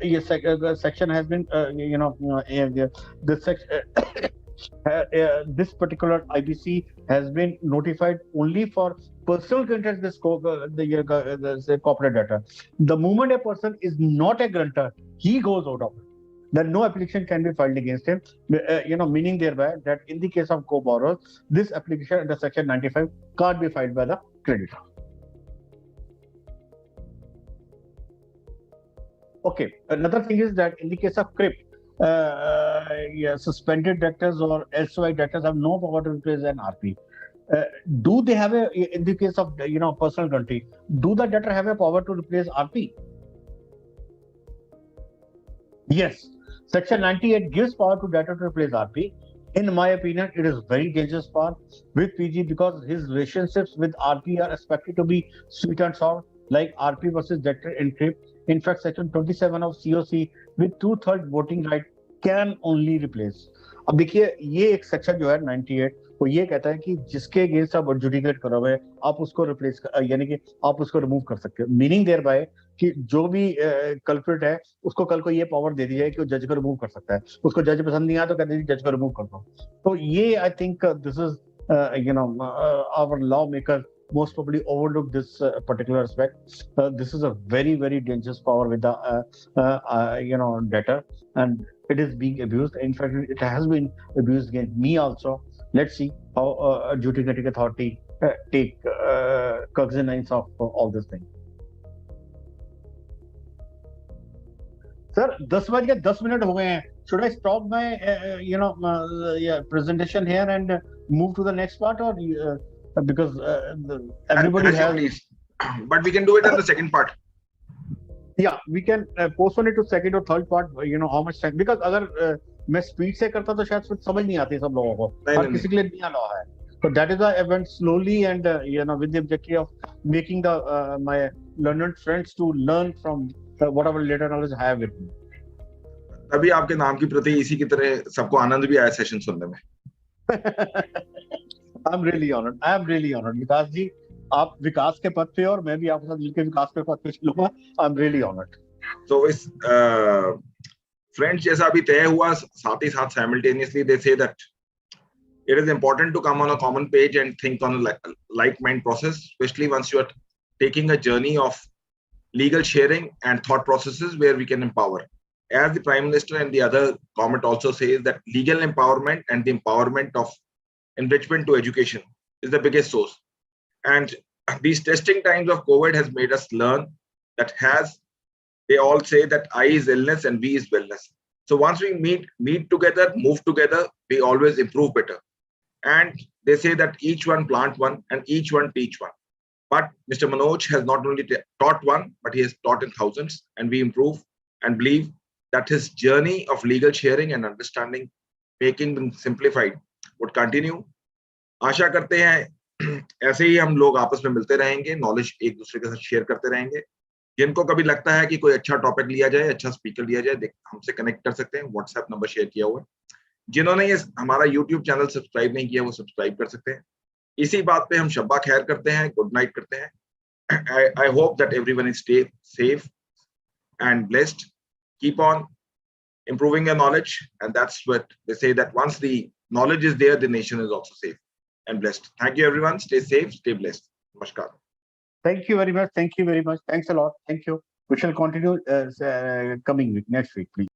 section has been, this section. This particular IBC has been notified only for personal guarantors, the corporate debtor. The moment a person is not a guarantor, he goes out of it. Then no application can be filed against him, meaning thereby that in the case of co-borrowers, this application under Section 95 can't be filed by the creditor. Okay, another thing is that in the case of CRIP, suspended debtors or SOI debtors have no power to replace an RP. Do they have in the case of personal guarantee, do the debtor have a power to replace RP? Yes, Section 98 gives power to debtor to replace RP. In my opinion, it is very dangerous power with PG because his relationships with RP are expected to be sweet and sour, like RP versus debtor in CRIP. In fact, Section 27 of COC with 2/3 voting right can only replace. अब देखिए ये एक section जो है 98 वो ये कहता है कि जिसके अगेंस्ट आप एडजुडिकेट करो हुए आप उसको रिप्लेस यानी कि आप उसको रिमूव कर सकते हो। मीनिंग देयर बाय कि जो भी कल्प्रिट है उसको कल को ये पावर दे दी जाए कि वो जज को रिमूव कर सकता है। उसको जज पसंद नहीं आया तो कहते हैं जज को रिमूव कर दो। तो ये I think this is our law maker most probably overlook this particular aspect. This is a very, very dangerous power with the debtor, and it is being abused. In fact, it has been abused against me also. Let's see how adjudicating authority take cognizance of all this thing. Sir, 10:10 हो गए हैं. Should I stop my presentation here and move to the next part, or because everybody has, but we can do it in the second part. Yeah, we can postpone it to second or third part, how much time, because अगर मैं speed से करता तो शायद समझ नहीं आती सब लोगों को, हर किसी के लिए नया लॉ है. So that is why I went slowly and with the objective of making the my learned friends to learn from whatever later knowledge I have with me. तभी आपके नाम की प्रति इसी की तरह सबको आनंद भी आया सेशन सुनने में. I'm really honored. I am really honored. विकास जी, आप विकास के पद पे और मैं भी आपके साथ मिलकर विकास के पद पे चलूंगा. I'm really honored. तो इस फ्रेंड्स जैसा अभी तय हुआ, साथ ही साथ simultaneously they say that it is important to come on a common page and think on a like mind process, especially once you are taking a journey of legal sharing and thought processes where we can empower. As the Prime Minister and the other government also says that legal empowerment and the empowerment of enrichment to education is the biggest source. And these testing times of COVID has made us learn that they all say that I is illness and we is wellness. So once we meet together, move together, we always improve better. And they say that each one plant one and each one teach one. But Mr. Manoj has not only taught one, but he has taught in thousands, and we improve and believe that his journey of legal sharing and understanding, making them simplified, would continue. आशा करते हैं ऐसे ही हम लोग आपस में मिलते रहेंगे, knowledge एक दूसरे के साथ शेयर करते रहेंगे. जिनको कभी लगता है कि कोई अच्छा टॉपिक लिया जाए, अच्छा स्पीकर लिया जाए, हमसे कनेक्ट कर सकते हैं. व्हाट्सएप नंबर शेयर किया हुआ है. जिन्होंने ये हमारा यूट्यूब चैनल सब्सक्राइब नहीं किया वो सब्सक्राइब कर सकते हैं. इसी बात पे हम शब्बा खैर करते हैं, गुड नाइट करते हैं. I hope that everyone is stay safe and blessed. Keep on improving your knowledge, and that's what they say, that once the knowledge is there, the nation is also safe and blessed. Thank you, everyone. Stay safe, stay blessed. Namaskar. Thank you very much. Thank you very much. Thanks a lot. Thank you. We shall continue coming week, next week, please.